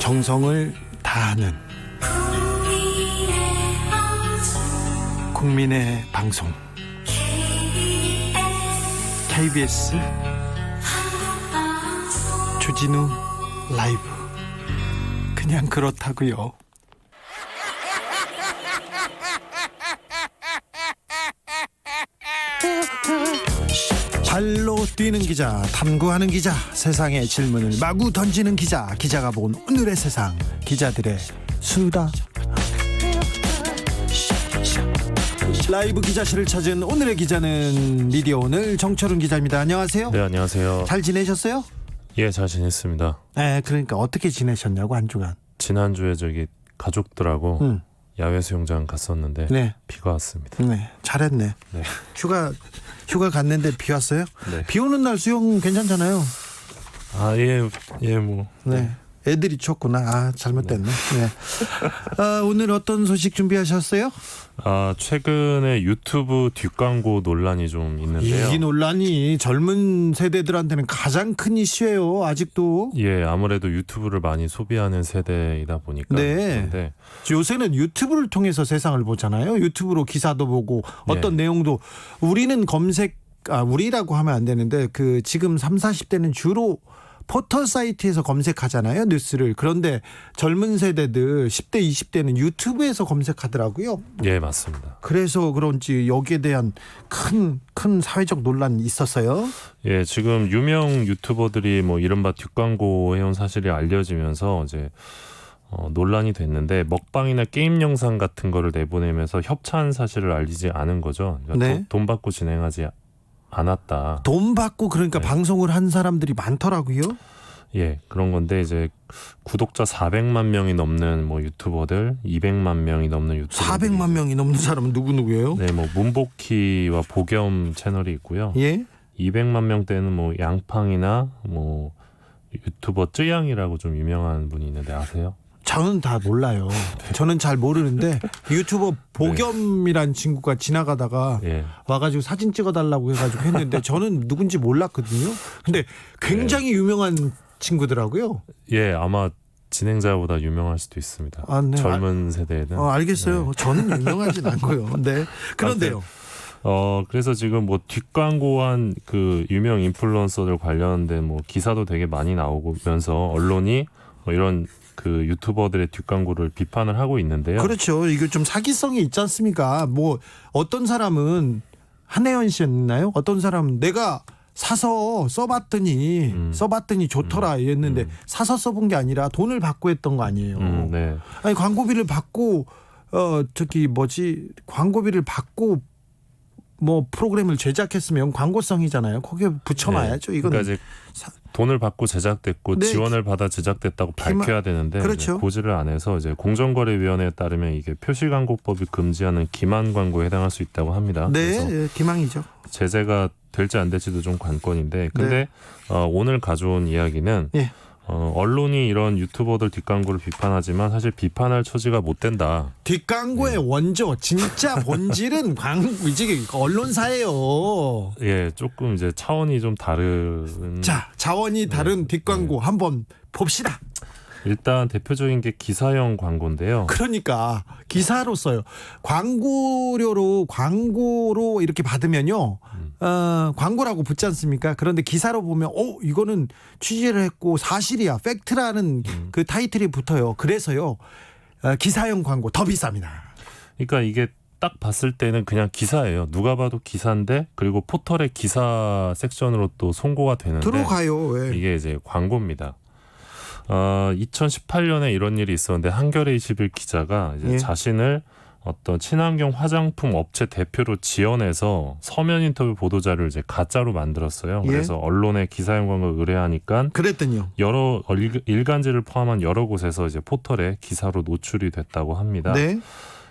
정성을 다하는 국민의 방송 KBS 주진우 라이브. 그냥 그렇다고요. 발로 뛰는 기자, 탐구하는 기자, 세상의 질문을 마구 던지는 기자, 기자가 본 오늘의 세상, 기자들의 수다. 라이브 기자실을 찾은 오늘의 기자는 미디어 오늘 정철훈 기자입니다. 안녕하세요. 네, 안녕하세요. 잘 지내셨어요? 예, 잘 지냈습니다. 네, 그러니까 어떻게 지내셨냐고 한 주간. 지난주에 저기 가족들하고 야외 수영장 갔었는데 네. 비가 왔습니다. 네, 잘했네. 네. 휴가 갔는데 비 왔어요? 네. 비 오는 날 수영 괜찮잖아요. 아, 예, 뭐. 네. 애들이 쳤구나. 아, 잘못됐네. 네. 오늘 어떤 소식 준비하셨어요? 최근에 유튜브 뒷광고 논란이 좀 있는데요. 이 논란이 젊은 세대들한테는 가장 큰 이슈예요. 아직도. 예, 아무래도 유튜브를 많이 소비하는 세대이다 보니까. 네. 그런데 요새는 유튜브를 통해서 세상을 보잖아요. 유튜브로 기사도 보고 어떤 내용도 우리는 우리라고 하면 안 되는데 지금 30, 40대는 주로 포털 사이트에서 검색하잖아요, 뉴스를. 그런데 젊은 세대들 10대, 20대는 유튜브에서 검색하더라고요. 예, 맞습니다. 그래서 그런지 여기에 대한 큰 사회적 논란이 있었어요. 예, 지금 유명 유튜버들이 뭐 이른바 뒷광고 해온 사실이 알려지면서 이제 논란이 됐는데, 먹방이나 게임 영상 같은 거를 내보내면서 협찬 사실을 알리지 않은 거죠. 그러니까 네. 돈 받고 진행하지 않았다. 돈 받고 그러니까 네. 방송을 한 사람들이 많더라고요. 예, 그런 건데 이제 구독자 400만 명이 넘는 뭐 유튜버들, 200만 명이 넘는 유튜버들, 400만 명이 넘는 사람은 누구예요? 네, 뭐 문복희와 보겸 채널이 있고요. 예? 200만 명대는 뭐 양팡이나 뭐 유튜버 쯔양이라고 좀 유명한 분이 있는데 아세요? 저는 다 몰라요. 저는 잘 모르는데 유튜버 보겸이란 친구가 지나가다가 예. 와가지고 사진 찍어달라고 해가지고 했는데 저는 누군지 몰랐거든요. 근데 굉장히 유명한 친구더라고요. 예, 아마 진행자보다 유명할 수도 있습니다. 아, 네. 젊은 세대에는. 알겠어요. 네. 저는 유명하진 않고요. 네. 그런데요. 그래서 지금 뭐 뒷광고한 그 유명 인플루언서들 관련된 뭐 기사도 되게 많이 나오면서 언론이 뭐 이런 그 유튜버들의 뒷광고를 비판을 하고 있는데요. 그렇죠. 이게 좀 사기성이 있지 않습니까? 뭐 어떤 사람은 한혜연 씨였나요? 어떤 사람은 내가 사서 써봤더니 좋더라 했는데 사서 써본 게 아니라 돈을 받고 했던 거 아니에요. 네. 아니 광고비를 받고 광고비를 받고 뭐 프로그램을 제작했으면 광고성이잖아요. 거기에 붙여놔야죠. 이건 그러니까 이제 돈을 받고 제작됐고 네. 지원을 받아 제작됐다고 밝혀야 되는데 그렇죠. 고지를 안 해서 이제 공정거래위원회에 따르면 이게 표시광고법이 금지하는 기만 광고에 해당할 수 있다고 합니다. 네, 그래서 기망이죠. 제재가 될지 안 될지도 좀 관건인데, 근데 오늘 가져온 이야기는 예. 언론이 이런 유튜버들 뒷광고를 비판하지만 사실 비판할 처지가 못 된다. 뒷광고의 원조, 진짜 본질은 이제 언론사예요. 예, 조금 이제 차원이 좀 다른. 자, 자원이 다른 뒷광고 한번 봅시다. 일단 대표적인 게 기사형 광고인데요. 그러니까 기사로 써요. 광고로 이렇게 받으면요. 광고라고 붙지 않습니까? 그런데 기사로 보면 이거는 취재를 했고 사실이야, 팩트라는 그 타이틀이 붙어요. 그래서요. 기사형 광고 더 비쌉니다. 그러니까 이게 딱 봤을 때는 그냥 기사예요. 누가 봐도 기사인데, 그리고 포털의 기사 섹션으로 또 송고가 되는데 들어가요. 왜? 이게 이제 광고입니다. 2018년에 이런 일이 있었는데 한겨레 21 기자가 이제 자신을 어떤 친환경 화장품 업체 대표로 지원해서 서면 인터뷰 보도자료를 이제 가짜로 만들었어요. 그래서 언론에 기사형 광고를 의뢰하니까 그랬더니요. 여러 일간지를 포함한 여러 곳에서 이제 포털에 기사로 노출이 됐다고 합니다. 네.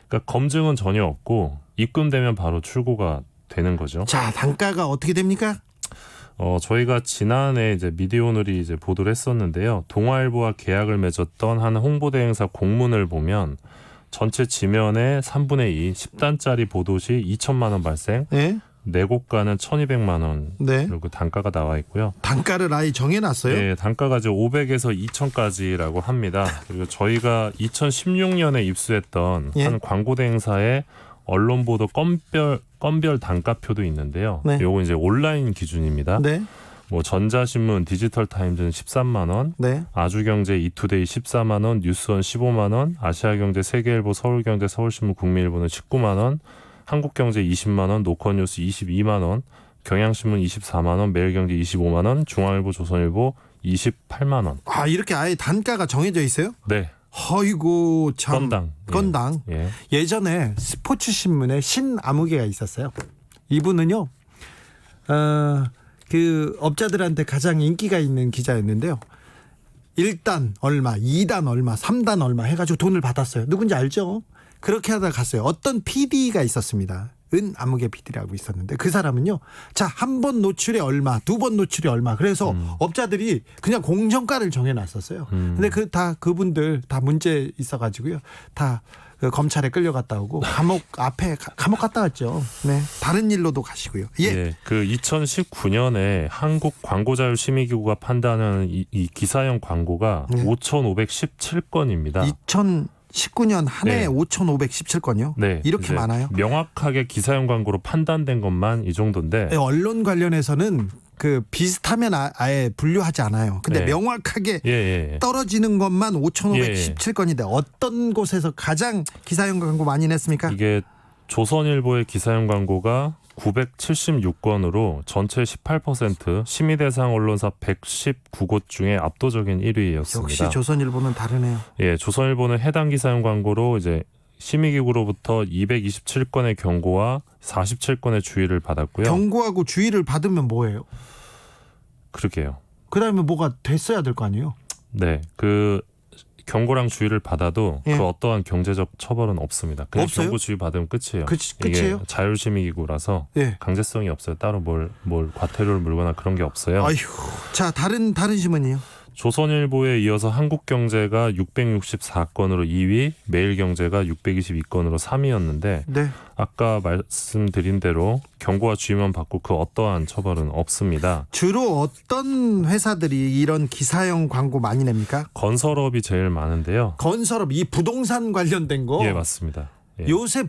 그러니까 검증은 전혀 없고 입금되면 바로 출고가 되는 거죠. 자, 단가가 어떻게 됩니까? 저희가 지난해 이제 미디어오늘이 이제 보도를 했었는데요. 동아일보와 계약을 맺었던 한 홍보대 행사 공문을 보면 전체 지면의 3분의 2, 10단짜리 보도 시 2천만 원 발생, 네. 4고가는 1,200만 원. 네. 그리고 단가가 나와 있고요. 단가를 아예 정해놨어요? 네, 단가가 이제 500에서 2,000까지라고 합니다. 그리고 저희가 2016년에 입수했던 예. 한 광고 대행사의 언론 보도 건별 단가표도 있는데요. 네. 요거 이제 온라인 기준입니다. 네. 뭐 전자신문 디지털 타임즈는 13만 원, 네. 아주경제 이투데이 14만 원, 뉴스원 15만 원, 아시아경제 세계일보 서울경제 서울신문 국민일보는 19만 원, 한국경제 20만 원, 노컷뉴스 22만 원, 경향신문 24만 원, 매일경제 25만 원, 중앙일보 조선일보 28만 원. 아, 이렇게 아예 단가가 정해져 있어요? 네. 어이구 참. 건당. 건당. 예. 예전에 스포츠 신문에 신아무개가 있었어요. 이분은요, 그 업자들한테 가장 인기가 있는 기자였는데요. 1단 얼마, 2단 얼마, 3단 얼마 해가지고 돈을 받았어요. 누군지 알죠? 그렇게 하다가 갔어요. 어떤 PD가 있었습니다. 은아무개 PD라고 있었는데 그 사람은요, 자, 한 번 노출에 얼마, 2번 노출에 얼마. 그래서 업자들이 그냥 공정가를 정해놨었어요. 근데 그분들 다 문제 있어가지고요, 다 그 검찰에 끌려갔다 오고 감옥 갔다 왔죠. 네, 다른 일로도 가시고요. 예. 예, 그 2019년에 한국 광고자율심의기구가 판단하는 이 기사형 광고가 5,517건입니다. 2019년 한 해에 네. 5,517건이요? 네, 이렇게 많아요? 명확하게 기사형 광고로 판단된 것만 이 정도인데. 네, 언론 관련해서는 그 비슷하면 아예 분류하지 않아요. 근데 네. 명확하게 예. 떨어지는 것만 5,517건인데 어떤 곳에서 가장 기사형 광고 많이 냈습니까? 이게 조선일보의 기사형 광고가 976건으로 전체 18%, 심의 대상 언론사 119곳 중에 압도적인 1위였습니다. 역시 조선일보는 다르네요. 예, 조선일보는 해당 기사형 광고로 이제 심의기구로부터 227건의 경고와 47건의 주의를 받았고요. 경고하고 주의를 받으면 뭐예요? 그러게요. 그다음에 뭐가 됐어야 될 거 아니에요? 네, 그 경고랑 주의를 받아도 예. 그 어떠한 경제적 처벌은 없습니다. 그냥 없어요? 경고 주의 받으면 끝이에요. 끝이에요? 이게 자율심의기구라서 예. 강제성이 없어요. 따로 뭘 과태료를 물거나 그런 게 없어요. 아휴, 자, 다른 신문이요. 조선일보에 이어서 한국경제가 664건으로 2위, 매일경제가 622건으로 3위였는데 네. 아까 말씀드린 대로 경고와 주의만 받고 그 어떠한 처벌은 없습니다. 주로 어떤 회사들이 이런 기사형 광고 많이 냅니까? 건설업이 제일 많은데요. 건설업, 이 부동산 관련된 거. 예, 맞습니다. 예. 요새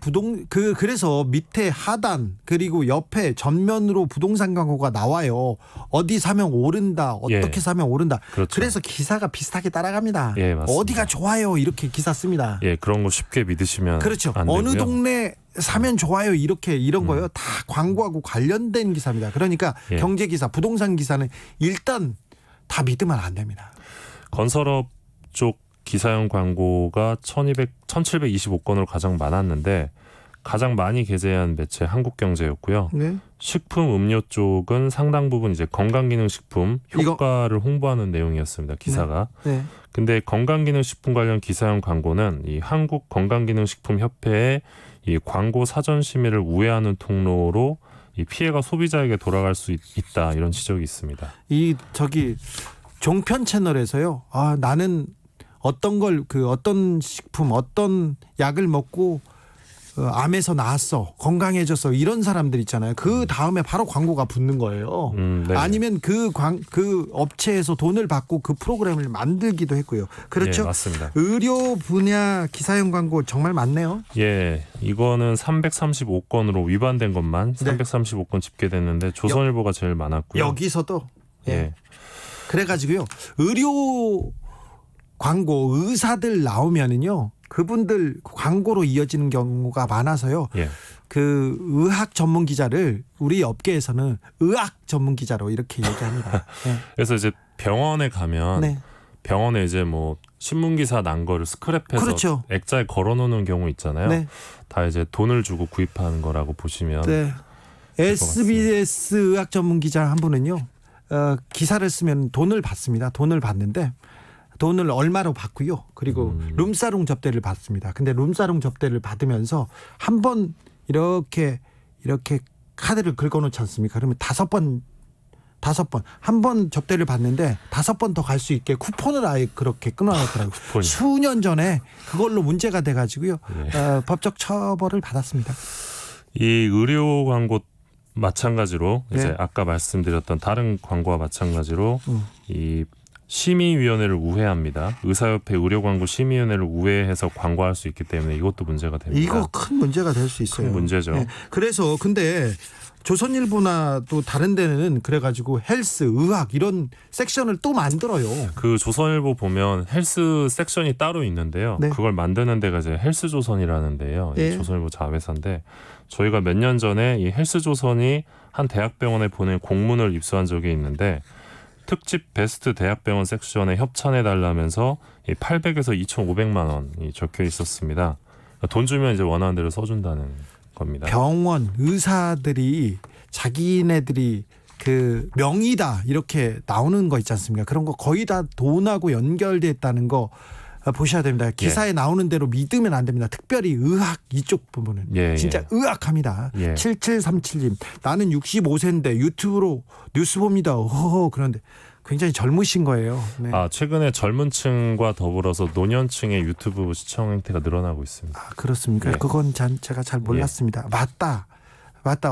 그래서 밑에 하단 그리고 옆에 전면으로 부동산 광고가 나와요. 어디 사면 오른다. 어떻게 예. 사면 오른다. 그렇죠. 그래서 기사가 비슷하게 따라갑니다. 예, 맞습니다. 어디가 좋아요 이렇게 기사 씁니다. 예, 그런 거 쉽게 믿으시면 그렇죠. 안 되고요. 어느 동네 사면 좋아요 이런 거요. 다 광고하고 관련된 기사입니다. 그러니까 예. 경제 기사, 부동산 기사는 일단 다 믿으면 안 됩니다. 건설업 쪽 기사형 광고가 1,725건으로 가장 많았는데 가장 많이 게재한 매체 한국경제였고요. 네. 식품 음료 쪽은 상당 부분 이제 건강기능식품 효과를 홍보하는 내용이었습니다. 기사가. 네. 근데 건강기능식품 관련 기사형 광고는 이 한국건강기능식품협회의 이 광고 사전 심의를 우회하는 통로로 이 피해가 소비자에게 돌아갈 수 있다 이런 지적이 있습니다. 이 종편 채널에서요. 아, 나는 어떤 식품, 어떤 약을 먹고 암에서 나았어, 건강해졌어 이런 사람들 있잖아요. 그 다음에 바로 광고가 붙는 거예요. 네. 아니면 그 업체에서 돈을 받고 그 프로그램을 만들기도 했고요. 그렇죠? 예, 맞습니다. 의료 분야 기사형 광고 정말 많네요. 예, 이거는 335건으로 위반된 것만 네. 335건 집계됐는데 조선일보가 제일 많았고요. 여기서도 예. 그래가지고요. 의료 광고 의사들 나오면은요. 그분들 광고로 이어지는 경우가 많아서요. 예. 그 의학 전문 기자를 우리 업계에서는 의학 전문 기자로 이렇게 얘기합니다. 네. 그래서 이제 병원에 가면 네. 병원에 이제 뭐 신문 기사 난 거를 스크랩해서 그렇죠. 액자에 걸어놓는 경우 있잖아요. 네. 다 이제 돈을 주고 구입하는 거라고 보시면 네. SBS 의학 전문 기자 한 분은요. 기사를 쓰면 돈을 받습니다. 돈을 받는데 돈을 얼마로 받고요. 그리고 룸사롱 접대를 받습니다. 근데 룸사롱 접대를 받으면서 한 번 이렇게 카드를 긁어놓지 않습니까? 그러면 5번 한 번 접대를 받는데 5번 더 갈 수 있게 쿠폰을 아예 그렇게 끊어놨더라고요. 수년 전에 그걸로 문제가 돼가지고요. 예. 법적 처벌을 받았습니다. 이 의료 광고 마찬가지로 이제 아까 말씀드렸던 다른 광고와 마찬가지로 이 심의위원회를 우회합니다. 의사협회 의료광고 심의위원회를 우회해서 광고할 수 있기 때문에 이것도 문제가 됩니다. 이거 큰 문제가 될 수 있어요. 큰 문제죠. 네. 그래서 근데 조선일보나 또 다른 데는 그래가지고 헬스, 의학 이런 섹션을 또 만들어요. 그 조선일보 보면 헬스 섹션이 따로 있는데요. 네. 그걸 만드는 데가 이제 헬스조선이라는데요. 이 조선일보 자회사인데 저희가 몇 년 전에 이 헬스조선이 한 대학병원에 보낸 공문을 입수한 적이 있는데 특집 베스트 대학병원 섹션에 협찬해달라면서 800에서 2,500만 원이 적혀 있었습니다. 돈 주면 이제 원하는 대로 써준다는 겁니다. 병원 의사들이 자기네들이 그 명의다 이렇게 나오는 거 있지 않습니까? 그런 거 거의 다 돈하고 연결돼 있다는 거 보셔야 됩니다. 기사에 나오는 대로 믿으면 안 됩니다. 특별히 의학 이쪽 부분은 진짜 의학합니다. 7737님 나는 65세인데 유튜브로 뉴스 봅니다. 그런데 굉장히 젊으신 거예요. 네. 최근에 젊은 층과 더불어서 노년층의 유튜브 시청 행태가 늘어나고 있습니다. 그렇습니까? 그건 제가 잘 몰랐습니다. 맞다.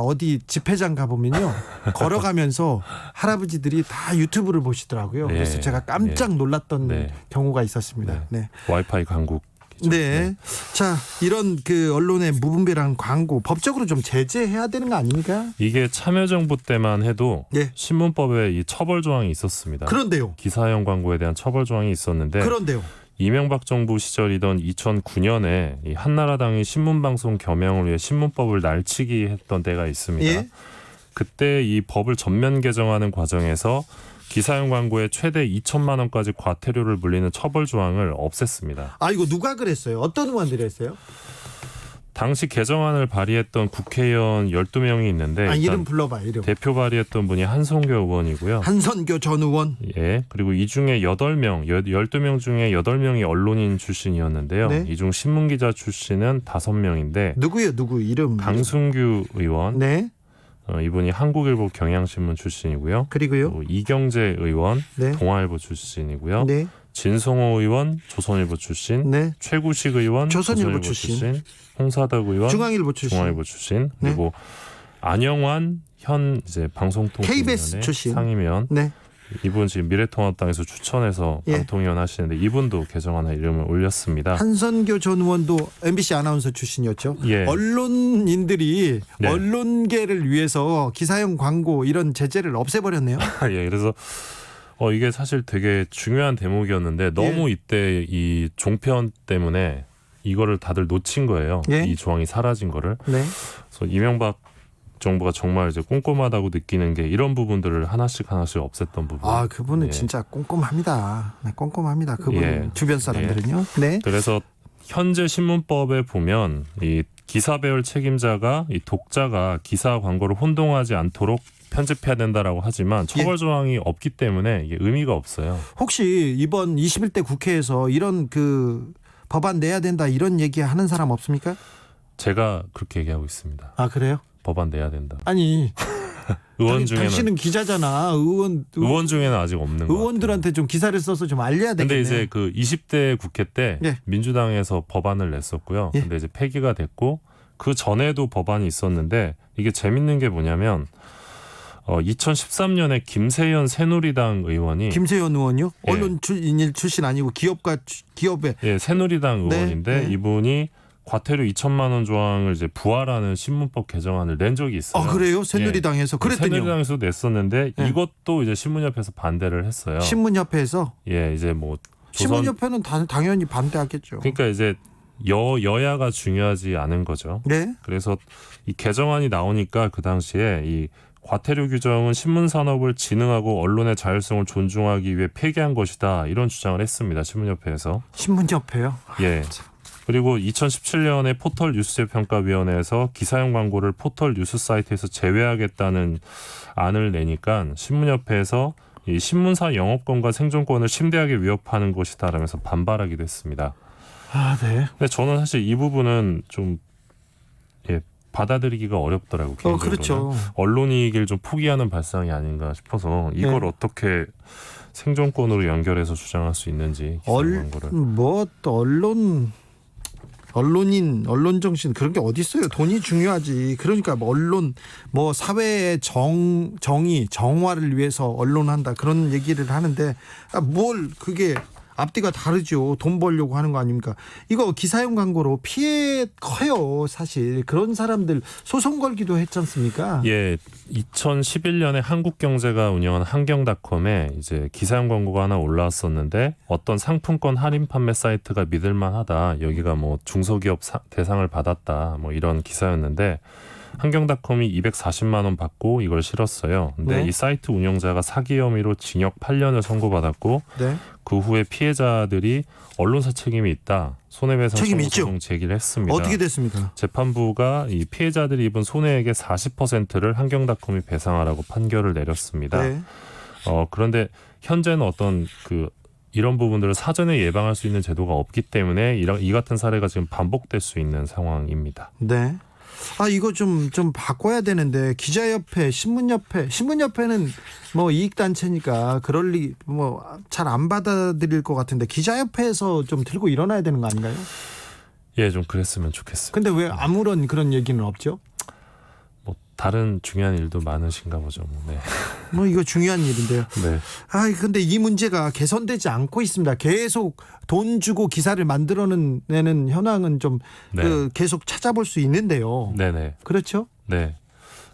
어디 집회장 가보면요. 걸어가면서 할아버지들이 다 유튜브를 보시더라고요. 그래서 제가 깜짝 놀랐던 경우가 있었습니다. 네. 와이파이 강국. 네. 자, 이런 그 언론의 무분별한 광고 법적으로 좀 제재해야 되는 거 아닙니까? 이게 참여정부 때만 해도 신문법에 이 처벌 조항이 있었습니다. 그런데요. 기사형 광고에 대한 처벌 조항이 있었는데 그런데요. 이명박 정부 시절이던 2009년에 이 한나라당이 신문방송 겸용을 위해 신문법을 날치기 했던 때가 있습니다. 그때 이 법을 전면 개정하는 과정에서 기사형 광고에 최대 2천만 원까지 과태료를 물리는 처벌 조항을 없앴습니다. 이거 누가 그랬어요? 어떤 의원들이 했어요? 당시 개정안을 발의했던 국회의원 12명이 있는데 이름 불러봐. 이름. 대표 발의했던 분이 한성교 의원이고요. 한선교 전 의원. 그리고 이 중에 8명, 12명 중에 8명이 언론인 출신이었는데요. 이 중 신문기자 출신은 5명인데 누구요? 누구 이름? 강순규 의원. 이분이 한국일보 경향신문 출신이고요. 그리고요. 이경재 의원 동아일보 출신이고요. 진성호 의원 조선일보 출신, 최구식 의원 조선일보 출신, 홍사덕 의원 중앙일보 출신, 그리고 안영환 현 이제 방송통신위원회 KBS 출신 상임위원. 이분 지금 미래통합당에서 추천해서 방통위원 하시는데 이분도 개정안에 이름을 올렸습니다. 한선교 전 의원도 MBC 아나운서 출신이었죠. 언론인들이 언론계를 위해서 기사형 광고 이런 제재를 없애버렸네요. 그래서 이게 사실 되게 중요한 대목이었는데 너무 이때 이 종편 때문에 이거를 다들 놓친 거예요. 이 조항이 사라진 거를. 그래서 이명박 정부가 정말 이제 꼼꼼하다고 느끼는 게 이런 부분들을 하나씩 없앴던 부분. 그분은 진짜 꼼꼼합니다. 꼼꼼합니다. 그분 주변 사람들은요. 그래서 현재 신문법에 보면 이 기사 배열 책임자가 이 독자가 기사 광고를 혼동하지 않도록 편집해야 된다라고 하지만 처벌 조항이 없기 때문에 이게 의미가 없어요. 혹시 이번 21대 국회에서 이런 그 법안 내야 된다 이런 얘기하는 사람 없습니까? 제가 그렇게 얘기하고 있습니다. 그래요? 법안 내야 된다. 의원 중에는 당신은 기자잖아. 의원 중에는 아직 없는 거. 의원들한테 좀 기사를 써서 좀 알려야 되겠네. 근데 이제 그 20대 국회 때 민주당에서 법안을 냈었고요. 근데 이제 폐기가 됐고 그 전에도 법안이 있었는데 이게 재밌는 게 뭐냐면 2013년에 김세연 새누리당 의원이 김세연 의원이요? 언론인 출신 아니고 기업의 새누리당 의원인데 이분이 과태료 2천만 원 조항을 이제 부활하는 신문법 개정안을 낸 적이 있어요. 그래요? 새누리당에서 그랬더니요. 새누리당에서도 냈었는데 이것도 이제 신문협회에서 반대를 했어요. 신문협회에서? 이제 뭐 신문협회는 당연히 반대하겠죠. 그러니까 이제 여야가 중요하지 않은 거죠. 그래서 이 개정안이 나오니까 그 당시에 이 과태료 규정은 신문산업을 진흥하고 언론의 자율성을 존중하기 위해 폐기한 것이다. 이런 주장을 했습니다. 신문협회에서. 신문협회요? 그리고 2017년에 포털 뉴스재평가위원회에서 기사형 광고를 포털 뉴스 사이트에서 제외하겠다는 안을 내니까 신문협회에서 이 신문사 영업권과 생존권을 심대하게 위협하는 것이다라면서 반발하기도 했습니다. 근데 저는 사실 이 부분은 좀 받아들이기가 어렵더라고요. 개인적으로는. 그렇죠. 언론이익을 좀 포기하는 발상이 아닌가 싶어서 이걸 어떻게 생존권으로 연결해서 주장할 수 있는지 기사형 광고를. 언론 언론 정신 그런 게 어디 있어요? 돈이 중요하지. 그러니까 뭐 언론 뭐 사회의 정의 정화를 위해서 언론한다 그런 얘기를 하는데 뭘 그게 앞뒤가 다르죠. 돈 벌려고 하는 거 아닙니까? 이거 기사용 광고로 피해 커요. 사실 그런 사람들 소송 걸기도 했지 않습니까? 예, 2011년에 한국경제가 운영한 한경닷컴에 이제 기사용 광고가 하나 올라왔었는데 어떤 상품권 할인 판매 사이트가 믿을만하다. 여기가 뭐 중소기업 대상을 받았다. 뭐 이런 기사였는데 한경닷컴이 240만 원 받고 이걸 실었어요. 근데 네. 이 사이트 운영자가 사기 혐의로 징역 8년을 선고받았고 네. 그 후에 피해자들이 언론사 책임이 있다. 손해배상 책임 청구 있죠. 소송 제기를 했습니다. 어떻게 됐습니까? 재판부가 이 피해자들이 입은 손해액의 40%를 한경닷컴이 배상하라고 판결을 내렸습니다. 네. 그런데 현재는 어떤 이런 부분들을 사전에 예방할 수 있는 제도가 없기 때문에 이 같은 사례가 지금 반복될 수 있는 상황입니다. 네. 이거 좀 바꿔야 되는데 신문협회는 뭐 이익단체니까 그럴 리 뭐 잘 안 받아들일 것 같은데 기자협회에서 좀 들고 일어나야 되는 거 아닌가요? 예, 좀 그랬으면 좋겠습니다. 근데 왜 아무런 그런 얘기는 없죠? 뭐 다른 중요한 일도 많으신가 보죠. 네. 뭐 이거 중요한 일인데요. 네. 근데 이 문제가 개선되지 않고 있습니다. 계속 돈 주고 기사를 만들어내는 현황은 좀 네. 계속 찾아볼 수 있는데요. 네네. 그렇죠? 네.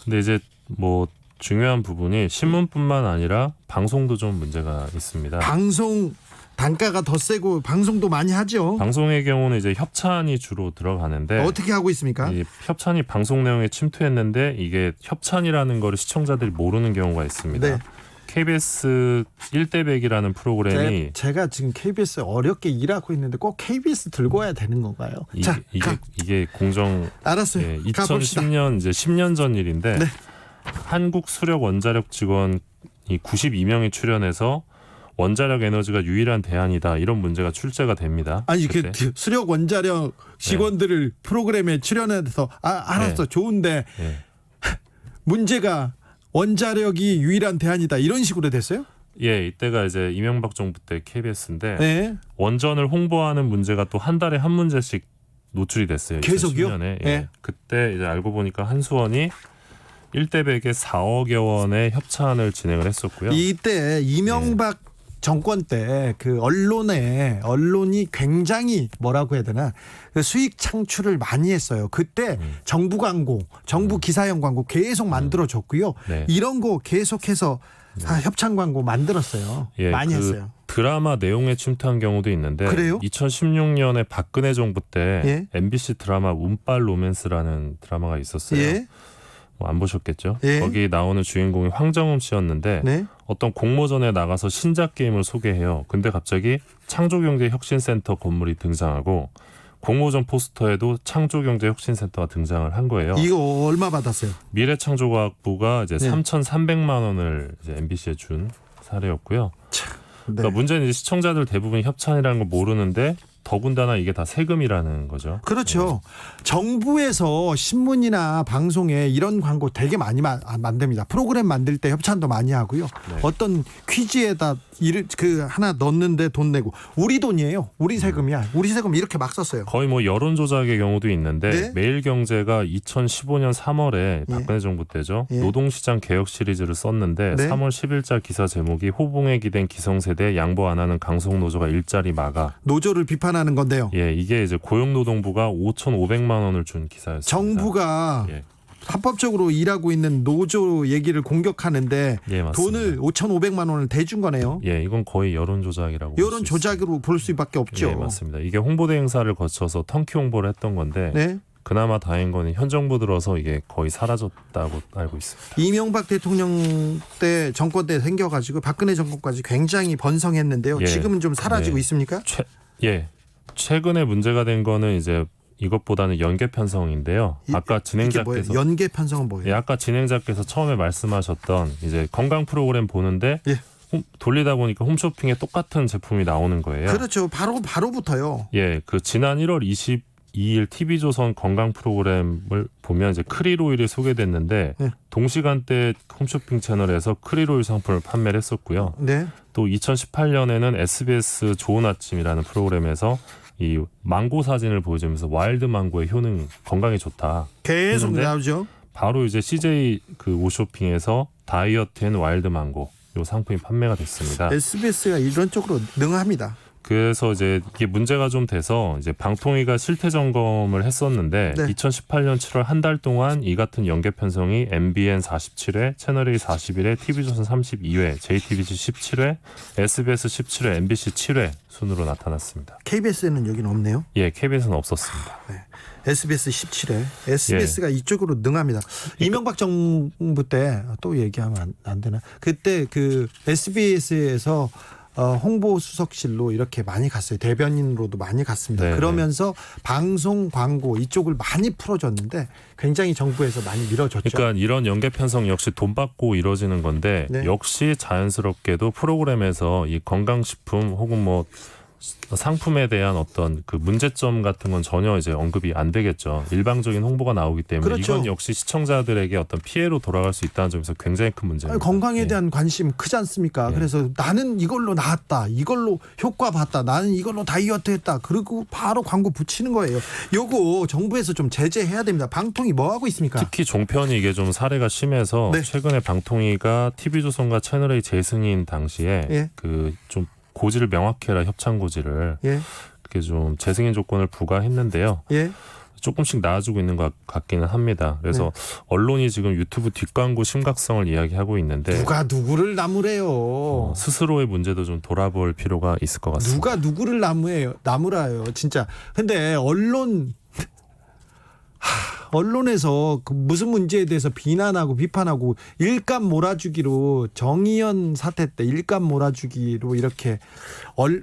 근데 이제 뭐 중요한 부분이 신문뿐만 아니라 방송도 좀 문제가 있습니다. 방송 단가가 더 세고 방송도 많이 하죠. 방송의 경우는 이제 협찬이 주로 들어가는데 어떻게 하고 있습니까? 이 협찬이 방송 내용에 침투했는데 이게 협찬이라는 거를 시청자들이 모르는 경우가 있습니다. 네. KBS 1대100이라는 프로그램이 제가 지금 KBS 어렵게 일하고 있는데 꼭 KBS 들고 와야 되는 건가요? 이게 공정 알았어요. 예, 가봅시다. 2010년 이제 10년 전 일인데 네. 한국 수력 원자력 직원이 92명이 출연해서 원자력 에너지가 유일한 대안이다 이런 문제가 출제가 됩니다. 아니 그때. 수력 원자력 직원들을 프로그램에 출연해서 알았어 네. 좋은데 예. 문제가 원자력이 유일한 대안이다 이런 식으로 됐어요? 예, 이때가 이제 이명박 정부 때 KBS인데 네. 원전을 홍보하는 문제가 또 한 달에 한 문제씩 노출이 됐어요. 계속요? 2010년에. 예. 네. 그때 이제 알고 보니까 한수원이 1대100에 4억여 원의 협찬을 진행을 했었고요. 이때 이명박 정권 때 그 언론이 굉장히 뭐라고 해야 되나 그 수익 창출을 많이 했어요. 그때 정부 광고, 정부 기사형 광고 계속 만들어 줬고요. 네. 이런 거 계속해서 협찬 광고 만들었어요. 예, 많이 했어요. 드라마 내용에 침투한 경우도 있는데 그래요? 2016년에 박근혜 정부 때 예. MBC 드라마 운빨 로맨스라는 드라마가 있었어요. 예. 뭐 안 보셨겠죠? 예. 거기 나오는 주인공이 황정음 씨였는데 네. 어떤 공모전에 나가서 신작 게임을 소개해요. 근데 갑자기 창조경제혁신센터 건물이 등장하고 공모전 포스터에도 창조경제혁신센터가 등장을 한 거예요. 이거 얼마 받았어요? 미래창조과학부가 이제 네. 3,300만 원을 이제 MBC에 준 사례였고요. 네. 그러니까 문제는 이제 시청자들 대부분이 협찬이라는 걸 모르는데 더군다나 이게 다 세금이라는 거죠. 그렇죠. 정부에서 신문이나 방송에 이런 광고 되게 많이 만듭니다. 프로그램 만들 때 협찬도 많이 하고요. 네. 어떤 퀴즈에다 하나 넣는데 돈 내고 우리 돈이에요. 우리 세금이야. 우리 세금 이렇게 막 썼어요. 거의 뭐 여론 조작의 경우도 있는데 네? 매일경제가 2015년 3월에 박근혜 정부 때죠. 예. 노동시장 개혁 시리즈를 썼는데 네? 3월 10일자 기사 제목이 호봉에 기댄 기성세대 양보 안 하는 강속노조가 일자리 막아. 노조를 비판하는 건데요. 예, 이게 이제 고용노동부가 5,500만 원을 준 기사였습니다. 정부가 예. 합법적으로 일하고 있는 노조 얘기를 공격하는데 예, 맞습니다. 돈을 5,500만 원을 대준 거네요. 예, 이건 거의 여론 조작이라고. 볼 여론 수 조작으로 볼 수밖에 없죠. 예, 맞습니다. 이게 홍보대 행사를 거쳐서 턴키 홍보를 했던 건데 네. 그나마 다행인 건 현 정부 들어서 이게 거의 사라졌다고 알고 있습니다. 이명박 대통령 때 정권 때 생겨가지고 박근혜 정권까지 굉장히 번성했는데요. 예. 지금은 좀 사라지고 네. 있습니까? 최근에 문제가 된 거는 이제 이것보다는 연계 편성인데요. 아까 이게 진행자께서 뭐예요? 연계 편성은 뭐예요? 예, 아까 진행자께서 처음에 말씀하셨던 이제 건강 프로그램 보는데 예. 돌리다 보니까 홈쇼핑에 똑같은 제품이 나오는 거예요. 그렇죠. 바로부터요. 예, 그 지난 1월 22일 TV조선 건강 프로그램을 보면 이제 크릴오일이 소개됐는데 네. 동시간대 홈쇼핑 채널에서 크릴오일 상품을 판매를 했었고요. 네. 또 2018년에는 SBS 좋은 아침이라는 프로그램에서 이 망고 사진을 보여주면서 와일드 망고의 효능 건강에 좋다. 계속 했는데 나오죠. 바로 이제 CJ 그 오쇼핑에서 다이어트 앤 와일드 망고 요 상품이 판매가 됐습니다. SBS가 이런 쪽으로 능합니다. 그래서 이제 이게 문제가 좀 돼서 이제 방통위가 실태 점검을 했었는데 네. 2018년 7월 한 달 동안 이 같은 연계 편성이 MBN 47회, 채널A 41회, TV조선 32회, JTBC 17회, SBS 17회, MBC 7회 순으로 나타났습니다. KBS에는 여기는 없네요. 예, KBS는 없었습니다. 네. SBS 17회. SBS가 이쪽으로 능합니다. 이명박 정부 때 또 얘기하면 안 되나? 그때 그 SBS에서 홍보 수석실로 이렇게 많이 갔어요. 대변인으로도 많이 갔습니다. 네, 그러면서 방송 광고 이쪽을 많이 풀어줬는데 굉장히 정부에서 많이 밀어줬죠. 그러니까 이런 연계 편성 역시 돈 받고 이루어지는 건데 네. 역시 자연스럽게도 프로그램에서 이 건강식품 혹은 뭐 상품에 대한 어떤 그 문제점 같은 건 전혀 이제 언급이 안 되겠죠. 일방적인 홍보가 나오기 때문에 그렇죠. 이건 역시 시청자들에게 어떤 피해로 돌아갈 수 있다는 점에서 굉장히 큰 문제입니다. 건강에 예. 대한 관심 크지 않습니까? 예. 그래서 나는 이걸로 나았다. 이걸로 효과 봤다. 나는 이걸로 다이어트 했다. 그리고 바로 광고 붙이는 거예요. 요거 정부에서 좀 제재해야 됩니다. 방통위 뭐 하고 있습니까? 특히 종편이 이게 좀 사례가 심해서 네. 최근에 방통위가 TV조선과 채널A 재승인 당시에 예. 그 좀 고지를 명확히 해라 협찬 고지를 예. 그게 좀 재승인 조건을 부과했는데요. 예. 조금씩 나아지고 있는 것 같기는 합니다. 그래서 언론이 지금 유튜브 뒷광고 심각성을 이야기하고 있는데 누가 누구를 나무래요? 스스로의 문제도 좀 돌아볼 필요가 있을 것 같습니다. 누가 누구를 나무라요? 진짜. 근데 언론에서 그 무슨 문제에 대해서 비난하고 비판하고 일감 몰아주기로 정의연 사태 때 일감 몰아주기로 이렇게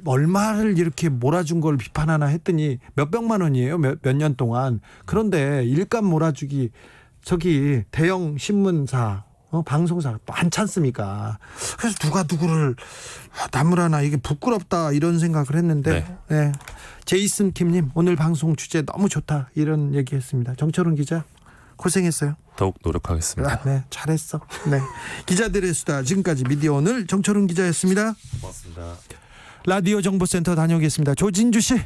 얼마를 이렇게 몰아준 걸 비판하나 했더니 몇백만 원이에요. 몇 년 동안. 그런데 일감 몰아주기 저기 대형 신문사 방송사 많지 않습니까? 그래서 누가 누구를 나무라나 이게 부끄럽다 이런 생각을 했는데 네. 제이슨 킴님 오늘 방송 주제 너무 좋다 이런 얘기했습니다. 정철훈 기자 고생했어요. 더욱 노력하겠습니다. 네, 잘했어. 네, 기자들의 수다 지금까지 미디어 오늘 정철훈 기자였습니다. 고맙습니다. 라디오 정보센터 다녀오겠습니다. 조진주 씨.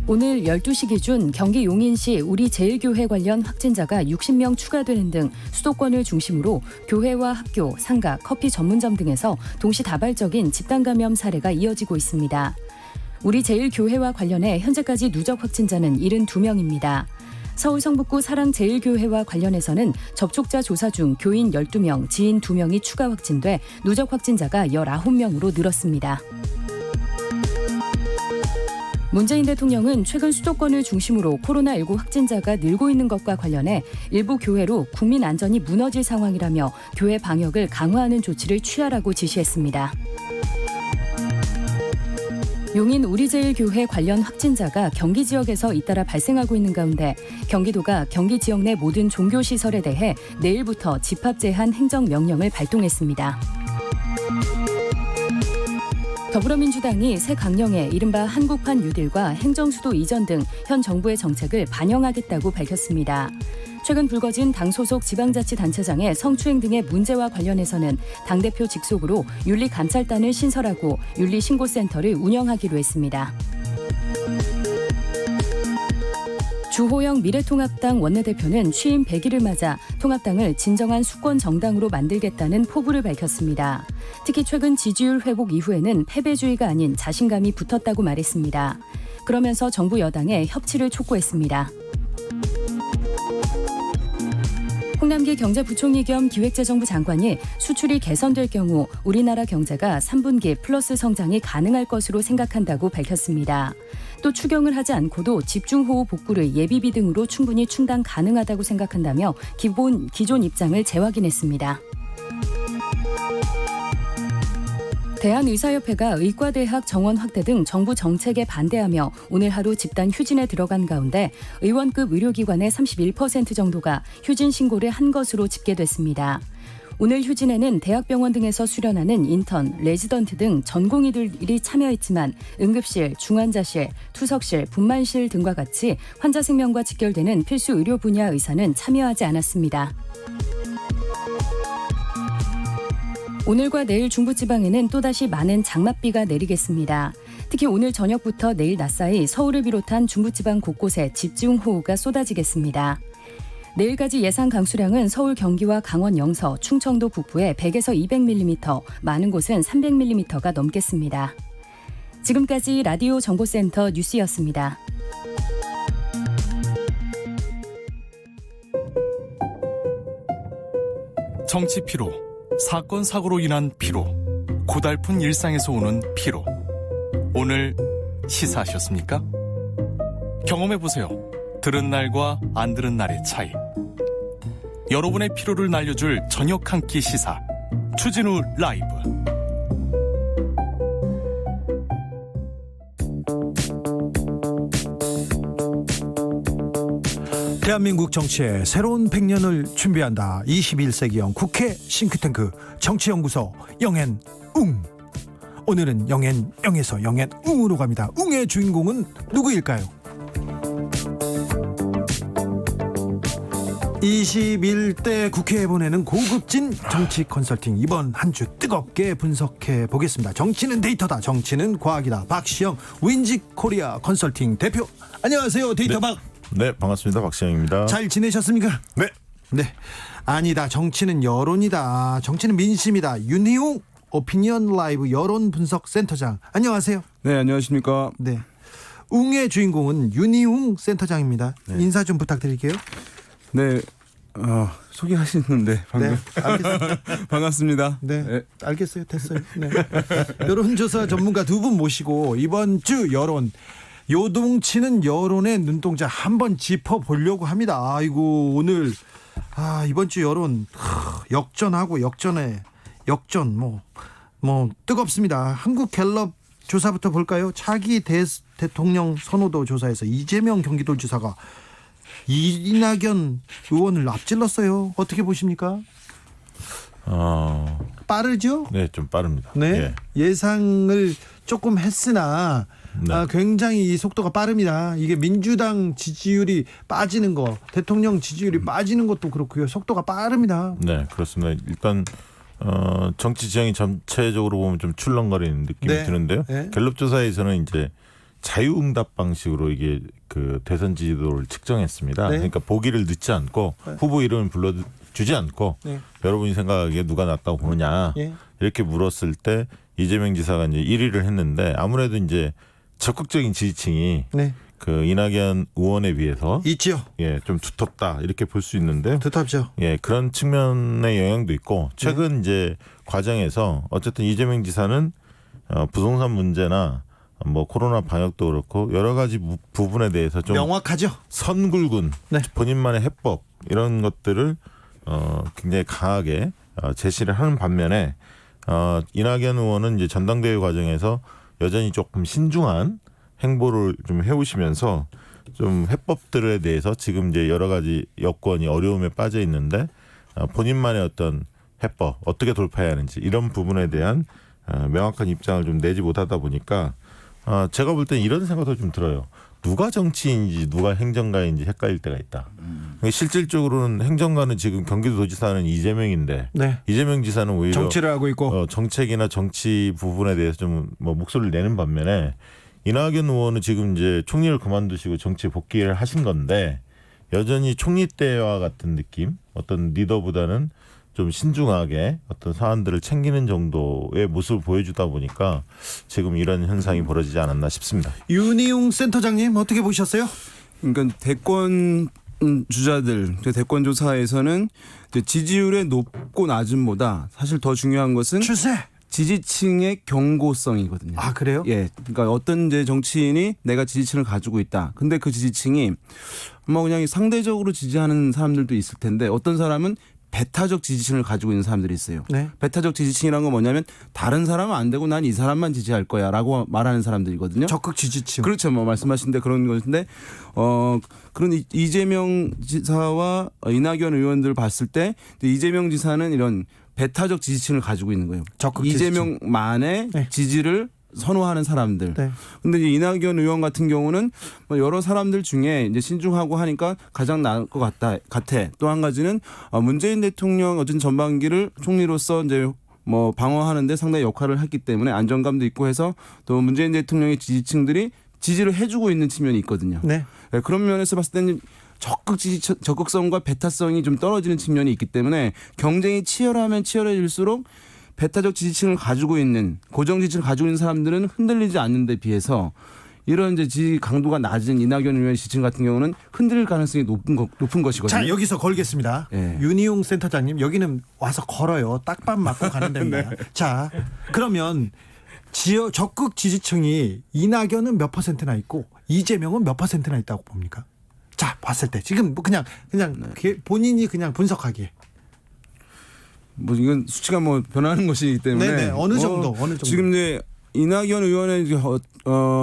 오늘 12시 기준 경기 용인시 우리제일교회 관련 확진자가 60명 추가되는 등 수도권을 중심으로 교회와 학교, 상가, 커피 전문점 등에서 동시다발적인 집단 감염 사례가 이어지고 있습니다. 우리제일교회와 관련해 현재까지 누적 확진자는 72명입니다. 서울 성북구 사랑제일교회와 관련해서는 접촉자 조사 중 교인 12명, 지인 2명이 추가 확진돼 누적 확진자가 19명으로 늘었습니다. 문재인 대통령은 최근 수도권을 중심으로 코로나19 확진자가 늘고 있는 것과 관련해 일부 교회로 국민 안전이 무너질 상황이라며 교회 방역을 강화하는 조치를 취하라고 지시했습니다. 용인 우리제일교회 관련 확진자가 경기 지역에서 잇따라 발생하고 있는 가운데 경기도가 경기 지역 내 모든 종교시설에 대해 내일부터 집합 제한 행정명령을 발동했습니다. 더불어민주당이 새 강령에 이른바 한국판 뉴딜과 행정수도 이전 등 현 정부의 정책을 반영하겠다고 밝혔습니다. 최근 불거진 당 소속 지방자치단체장의 성추행 등의 문제와 관련해서는 당대표 직속으로 윤리감찰단을 신설하고 윤리신고센터를 운영하기로 했습니다. 주호영 미래통합당 원내대표는 취임 100일을 맞아 통합당을 진정한 수권 정당으로 만들겠다는 포부를 밝혔습니다. 특히 최근 지지율 회복 이후에는 패배주의가 아닌 자신감이 붙었다고 말했습니다. 그러면서 정부 여당에 협치를 촉구했습니다. 홍남기 경제부총리 겸 기획재정부 장관이 수출이 개선될 경우 우리나라 경제가 3분기 플러스 성장이 가능할 것으로 생각한다고 밝혔습니다. 또 추경을 하지 않고도 집중호우 복구를 예비비 등으로 충분히 충당 가능하다고 생각한다며 기존 입장을 재확인했습니다. 대한의사협회가 의과대학 정원 확대 등 정부 정책에 반대하며 오늘 하루 집단 휴진에 들어간 가운데 의원급 의료기관의 31% 정도가 휴진 신고를 한 것으로 집계됐습니다. 오늘 휴진에는 대학병원 등에서 수련하는 인턴, 레지던트 등 전공의들이 참여했지만 응급실, 중환자실, 투석실, 분만실 등과 같이 환자 생명과 직결되는 필수 의료 분야 의사는 참여하지 않았습니다. 오늘과 내일 중부지방에는 또다시 많은 장맛비가 내리겠습니다. 특히 오늘 저녁부터 내일 낮 사이 서울을 비롯한 중부지방 곳곳에 집중호우가 쏟아지겠습니다. 내일까지 예상 강수량은 서울 경기와 강원 영서, 충청도 북부에 100에서 200mm, 많은 곳은 300mm가 넘겠습니다. 지금까지 라디오 정보센터 뉴스였습니다. 정치 피로, 사건 사고로 인한 피로, 고달픈 일상에서 오는 피로. 오늘 시사하셨습니까? 경험해보세요. 들은 날과 안 들은 날의 차이. 여러분의 피로를 날려줄 저녁 한 끼 시사. 추진우 라이브. 대한민국 정치의 새로운 100년을 준비한다. 21세기형 국회 싱크탱크 정치연구소 영앤웅. 오늘은 영앤영에서 영앤웅으로 갑니다. 웅의 주인공은 누구일까요? 21대 국회에 보내는 고급진 정치 컨설팅, 이번 한 주 뜨겁게 분석해 보겠습니다. 정치는 데이터다, 정치는 과학이다. 박시영 윈지코리아 컨설팅 대표, 안녕하세요. 데이터 박. 네, 반갑습니다. 박시영입니다. 잘 지내셨습니까? 네. 네. 아니다, 정치는 여론이다, 정치는 민심이다. 윤희웅 오피니언 라이브 여론 분석 센터장, 안녕하세요. 네, 안녕하십니까. 네. 웅의 주인공은 윤희웅 센터장입니다. 네. 인사 좀 부탁드릴게요. 네, 소개하시는데 방금. 네, 알겠습니다. 반갑습니다. 네, 네. 알겠어요. 됐어요. 네. 여론조사 전문가 두 분 모시고 이번 주 여론, 요동치는 여론의 눈동자 한번 짚어보려고 합니다. 아이고, 오늘 이번 주 여론 역전하고 역전 뭐 뜨겁습니다. 한국갤럽 조사부터 볼까요? 차기 대통령 선호도 조사에서 이재명 경기도지사가 이낙연 의원을 앞질렀어요. 어떻게 보십니까? 빠르죠? 네, 좀 빠릅니다. 네. 예상을 조금 했으나 네. 굉장히 이 속도가 빠릅니다. 이게 민주당 지지율이 빠지는 거, 대통령 지지율이 빠지는 것도 그렇고요. 속도가 빠릅니다. 네, 그렇습니다. 일단 정치 지형이 전체적으로 보면 좀 출렁거리는 느낌이 네. 드는데요. 네. 갤럽 조사에서는 이제 자유응답 방식으로 이게 그 대선 지지도를 측정했습니다. 네. 그러니까 보기를 넣지 않고 후보 이름을 불러주지 않고 네. 여러분이 생각하기에 누가 낫다고 보느냐 예. 이렇게 물었을 때 이재명 지사가 이제 1위를 했는데, 아무래도 이제 적극적인 지지층이 네. 그 이낙연 의원에 비해서 있죠. 좀 두텁다 이렇게 볼 수 있는데, 두텁죠. 그런 측면의 영향도 있고, 최근 이제 과정에서 어쨌든 이재명 지사는 부동산 문제나 뭐 코로나 방역도 그렇고 여러 가지 부분에 대해서 좀 명확하죠. 선굴군, 네. 본인만의 해법 이런 것들을 굉장히 강하게 제시를 하는 반면에 이낙연 의원은 이제 전당대회 과정에서 여전히 조금 신중한 행보를 좀 해오시면서 좀 해법들에 대해서 지금 이제 여러 가지 여건이 어려움에 빠져 있는데 본인만의 어떤 해법, 어떻게 돌파해야 하는지 이런 부분에 대한 명확한 입장을 좀 내지 못하다 보니까 제가 볼 땐 이런 생각도 좀 들어요. 누가 정치인인지 누가 행정가인지 헷갈릴 때가 있다. 실질적으로는 행정가는 지금 경기도지사는 이재명인데, 네. 이재명 지사는 오히려 정치를 하고 있고 정책이나 정치 부분에 대해서 좀 뭐 목소리를 내는 반면에, 이낙연 의원은 지금 이제 총리를 그만두시고 정치 복귀를 하신 건데 여전히 총리 때와 같은 느낌, 어떤 리더보다는 좀 신중하게 어떤 사안들을 챙기는 정도의 모습을 보여주다 보니까 지금 이런 현상이 벌어지지 않았나 싶습니다. 윤희웅 센터장님 어떻게 보셨어요? 그러니까 대권 주자들, 대권 조사에서는 지지율의 높고 낮음보다 사실 더 중요한 것은 추세. 지지층의 경고성이거든요. 아, 그래요? 예, 그러니까 어떤 이제 정치인이 내가 지지층을 가지고 있다. 근데 그 지지층이 뭐 그냥 상대적으로 지지하는 사람들도 있을 텐데, 어떤 사람은 배타적 지지층을 가지고 있는 사람들이 있어요. 네. 배타적 지지층이란 건 뭐냐면 다른 사람은 안 되고 난 이 사람만 지지할 거야라고 말하는 사람들이거든요. 적극 지지층. 그렇죠. 뭐 말씀하신 데 그런 것인데 그런 이재명 지사와 이낙연 의원들 봤을 때 이재명 지사는 이런 배타적 지지층을 가지고 있는 거예요. 적극 이재명만의 네. 지지를 선호하는 사람들. 네. 근데 이제 이낙연 의원 같은 경우는 뭐 여러 사람들 중에 이제 신중하고 하니까 가장 나을 것 같아. 또 한 가지는 문재인 대통령 어쨌든 전반기를 총리로서 이제 뭐 방어하는데 상당히 역할을 했기 때문에 안정감도 있고 해서 또 문재인 대통령의 지지층들이 지지를 해주고 있는 측면이 있거든요. 네. 네, 그런 면에서 봤을 때는 적극성과 배타성이 좀 떨어지는 측면이 있기 때문에 경쟁이 치열하면 치열해질수록 배타적 지지층을 가지고 있는 고정 지지층을 가지고 있는 사람들은 흔들리지 않는 데 비해서 이런 이제 지지 강도가 낮은 이낙연 의원의 지지층 같은 경우는 흔들릴 가능성이 높은 것이거든요. 자, 여기서 걸겠습니다. 네. 윤희용 센터장님, 여기는 와서 걸어요. 딱밤 맞고 가는 데입니다. 네. 자, 그러면 적극 지지층이 이낙연은 몇 %나 있고 이재명은 몇 %나 있다고 봅니까? 자, 봤을 때 지금 뭐 그냥 본인이 그냥 분석하기에. 뭐 이건 수치가 뭐 변하는 것이기 때문에 네네. 어느 정도. 지금 이제 이낙연 의원의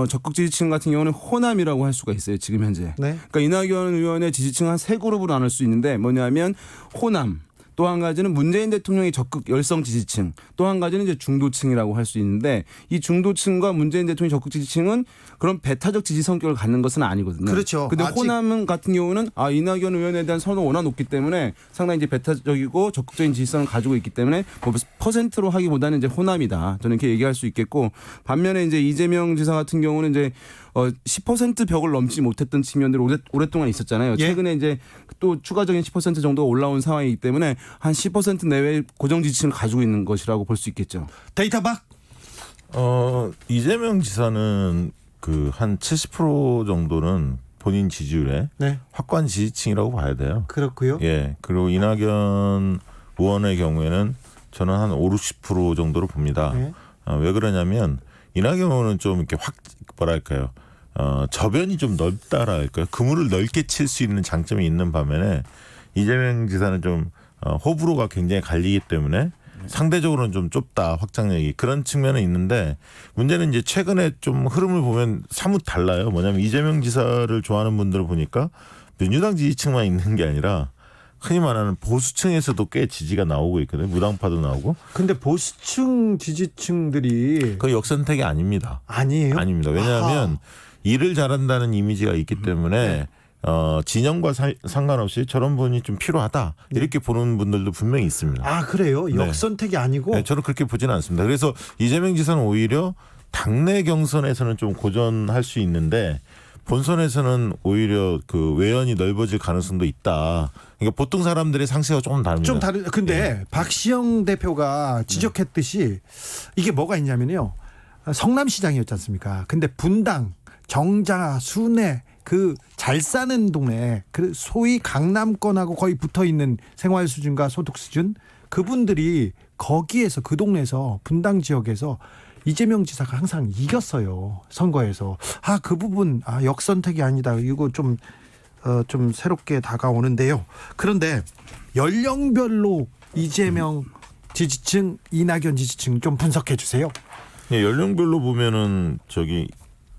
적극 지지층 같은 경우는 호남이라고 할 수가 있어요. 지금 현재. 네. 그러니까 이낙연 의원의 지지층 한 세 그룹으로 나눌 수 있는데 뭐냐면 호남. 또 한 가지는 문재인 대통령의 적극 열성 지지층, 또 한 가지는 이제 중도층이라고 할 수 있는데 이 중도층과 문재인 대통령의 적극 지지층은 그런 배타적 지지 성격을 갖는 것은 아니거든요. 그렇죠. 근데 아직... 호남 같은 경우는 이낙연 의원에 대한 선호가 워낙 높기 때문에 상당히 이제 배타적이고 적극적인 지지성을 가지고 있기 때문에 뭐 퍼센트로 하기보다는 이제 호남이다. 저는 이렇게 얘기할 수 있겠고 반면에 이제 이재명 지사 같은 경우는 이제 10% 벽을 넘지 못했던 측면들이 오랫동안 있었잖아요. 예? 최근에 이제 또 추가적인 10% 정도가 올라온 상황이기 때문에 한 10% 내외의 고정 지지층을 가지고 있는 것이라고 볼 수 있겠죠. 데이터박? 이재명 지사는 그 한 70% 정도는 본인 지지율에 네. 확고한 지지층이라고 봐야 돼요. 그렇고요. 예. 그리고 이낙연 의원의 경우에는 저는 한 50-60% 정도로 봅니다. 네. 왜 그러냐면 이낙연 의원은 좀 이렇게 뭐랄까요. 저변이 좀 넓다라 할까요. 그물을 넓게 칠 수 있는 장점이 있는 반면에 이재명 지사는 좀 호불호가 굉장히 갈리기 때문에 상대적으로는 좀 좁다 확장력이 그런 측면은 있는데 문제는 이제 최근에 좀 흐름을 보면 사뭇 달라요. 뭐냐면 이재명 지사를 좋아하는 분들을 보니까 민주당 지지층만 있는 게 아니라 흔히 말하는 보수층에서도 꽤 지지가 나오고 있거든요. 무당파도 나오고. 근데 보수층 지지층들이 그 역선택이 아닙니다. 아니에요? 아닙니다. 왜냐하면 아하. 일을 잘한다는 이미지가 있기 때문에 진영과 상관없이 저런 분이 좀 필요하다 이렇게 보는 분들도 분명히 있습니다. 아, 그래요? 네. 역선택이 아니고? 네, 저는 그렇게 보지는 않습니다. 그래서 이재명 지사는 오히려 당내 경선에서는 좀 고전할 수 있는데 본선에서는 오히려 그 외연이 넓어질 가능성도 있다. 그러니까 보통 사람들의 상식과 조금 다릅니다. 좀 다른. 근데 박시영 대표가 지적했듯이 이게 뭐가 있냐면요. 성남시장이었지 않습니까? 근데 분당, 정자, 순회 그 잘 사는 동네, 그 소위 강남권하고 거의 붙어 있는 생활 수준과 소득 수준 그분들이 거기에서 그 동네에서 분당 지역에서 이재명 지사가 항상 이겼어요. 선거에서. 그 부분 역선택이 아니다. 이거 좀 새롭게 다가오는데요. 그런데 연령별로 이재명 지지층, 이낙연 지지층 좀 분석해 주세요. 네, 연령별로 보면은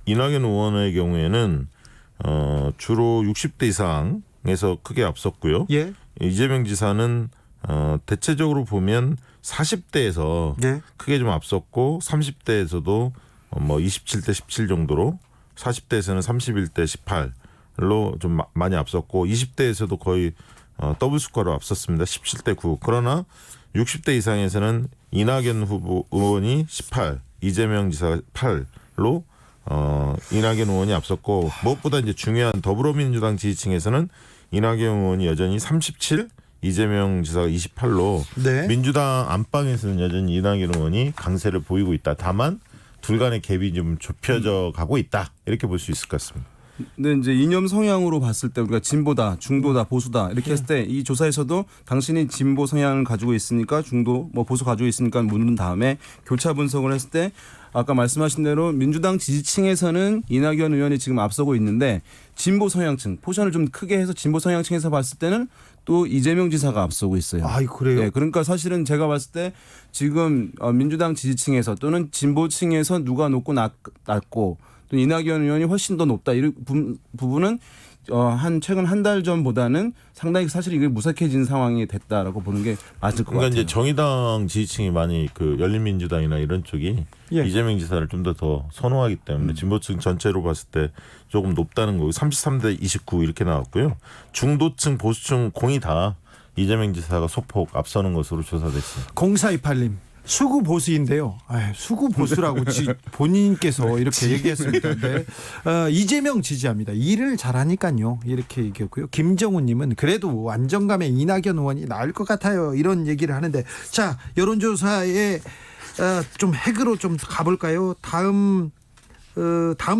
이낙연 의원의 경우에는 주로 60대 이상에서 크게 앞섰고요. 예. 이재명 지사는 대체적으로 보면 40대에서 예. 크게 좀 앞섰고 30대에서도 뭐 27대 17 정도로 40대에서는 31대 18로 좀 많이 앞섰고 20대에서도 거의 더블 스코어로 앞섰습니다. 17대 9. 그러나 60대 이상에서는 이낙연 의원이 18, 이재명 지사 8로 이낙연 의원이 앞섰고 무엇보다 이제 중요한 더불어민주당 지지층에서는 이낙연 의원이 여전히 37, 이재명 지사가 28로 네. 민주당 안방에서는 여전히 이낙연 의원이 강세를 보이고 있다. 다만 둘 간의 갭이 좀 좁혀져 가고 있다. 이렇게 볼 수 있을 것 같습니다. 근데 이제 이념 성향으로 봤을 때 우리가 진보다, 중도다, 보수다 이렇게 했을 때 이 조사에서도 당신이 진보 성향을 가지고 있으니까 중도, 뭐 보수 가지고 있으니까 묻는 다음에 교차 분석을 했을 때 아까 말씀하신 대로 민주당 지지층에서는 이낙연 의원이 지금 앞서고 있는데 진보 성향층, 포션을 좀 크게 해서 진보 성향층에서 봤을 때는 또 이재명 지사가 앞서고 있어요. 그래요? 네, 그러니까 사실은 제가 봤을 때 지금 민주당 지지층에서 또는 진보층에서 누가 높고 낮고 또 이낙연 의원이 훨씬 더 높다 이런 부분은 최근 한 달 전보다는 상당히 사실 이게 무색해진 상황이 됐다라고 보는 게 맞을 것 그러니까 같아요. 이제 정의당 지지층이 많이 그 열린민주당이나 이런 쪽이 예. 이재명 지사를 좀 더 선호하기 때문에 진보층 전체로 봤을 때 조금 높다는 거고 33대 29 이렇게 나왔고요. 중도층, 보수층 공이 다 이재명 지사가 소폭 앞서는 것으로 조사됐습니다. 0428님 수구 보수인데요. 수구 보수라고 본인께서 이렇게 얘기했습니다. 네. 이재명 지지합니다. 일을 잘하니까요. 이렇게 얘기했고요. 김정우님은 그래도 안정감에 이낙연 의원이 나을 것 같아요. 이런 얘기를 하는데, 자, 여론조사에 좀 핵으로 좀 가볼까요? 다음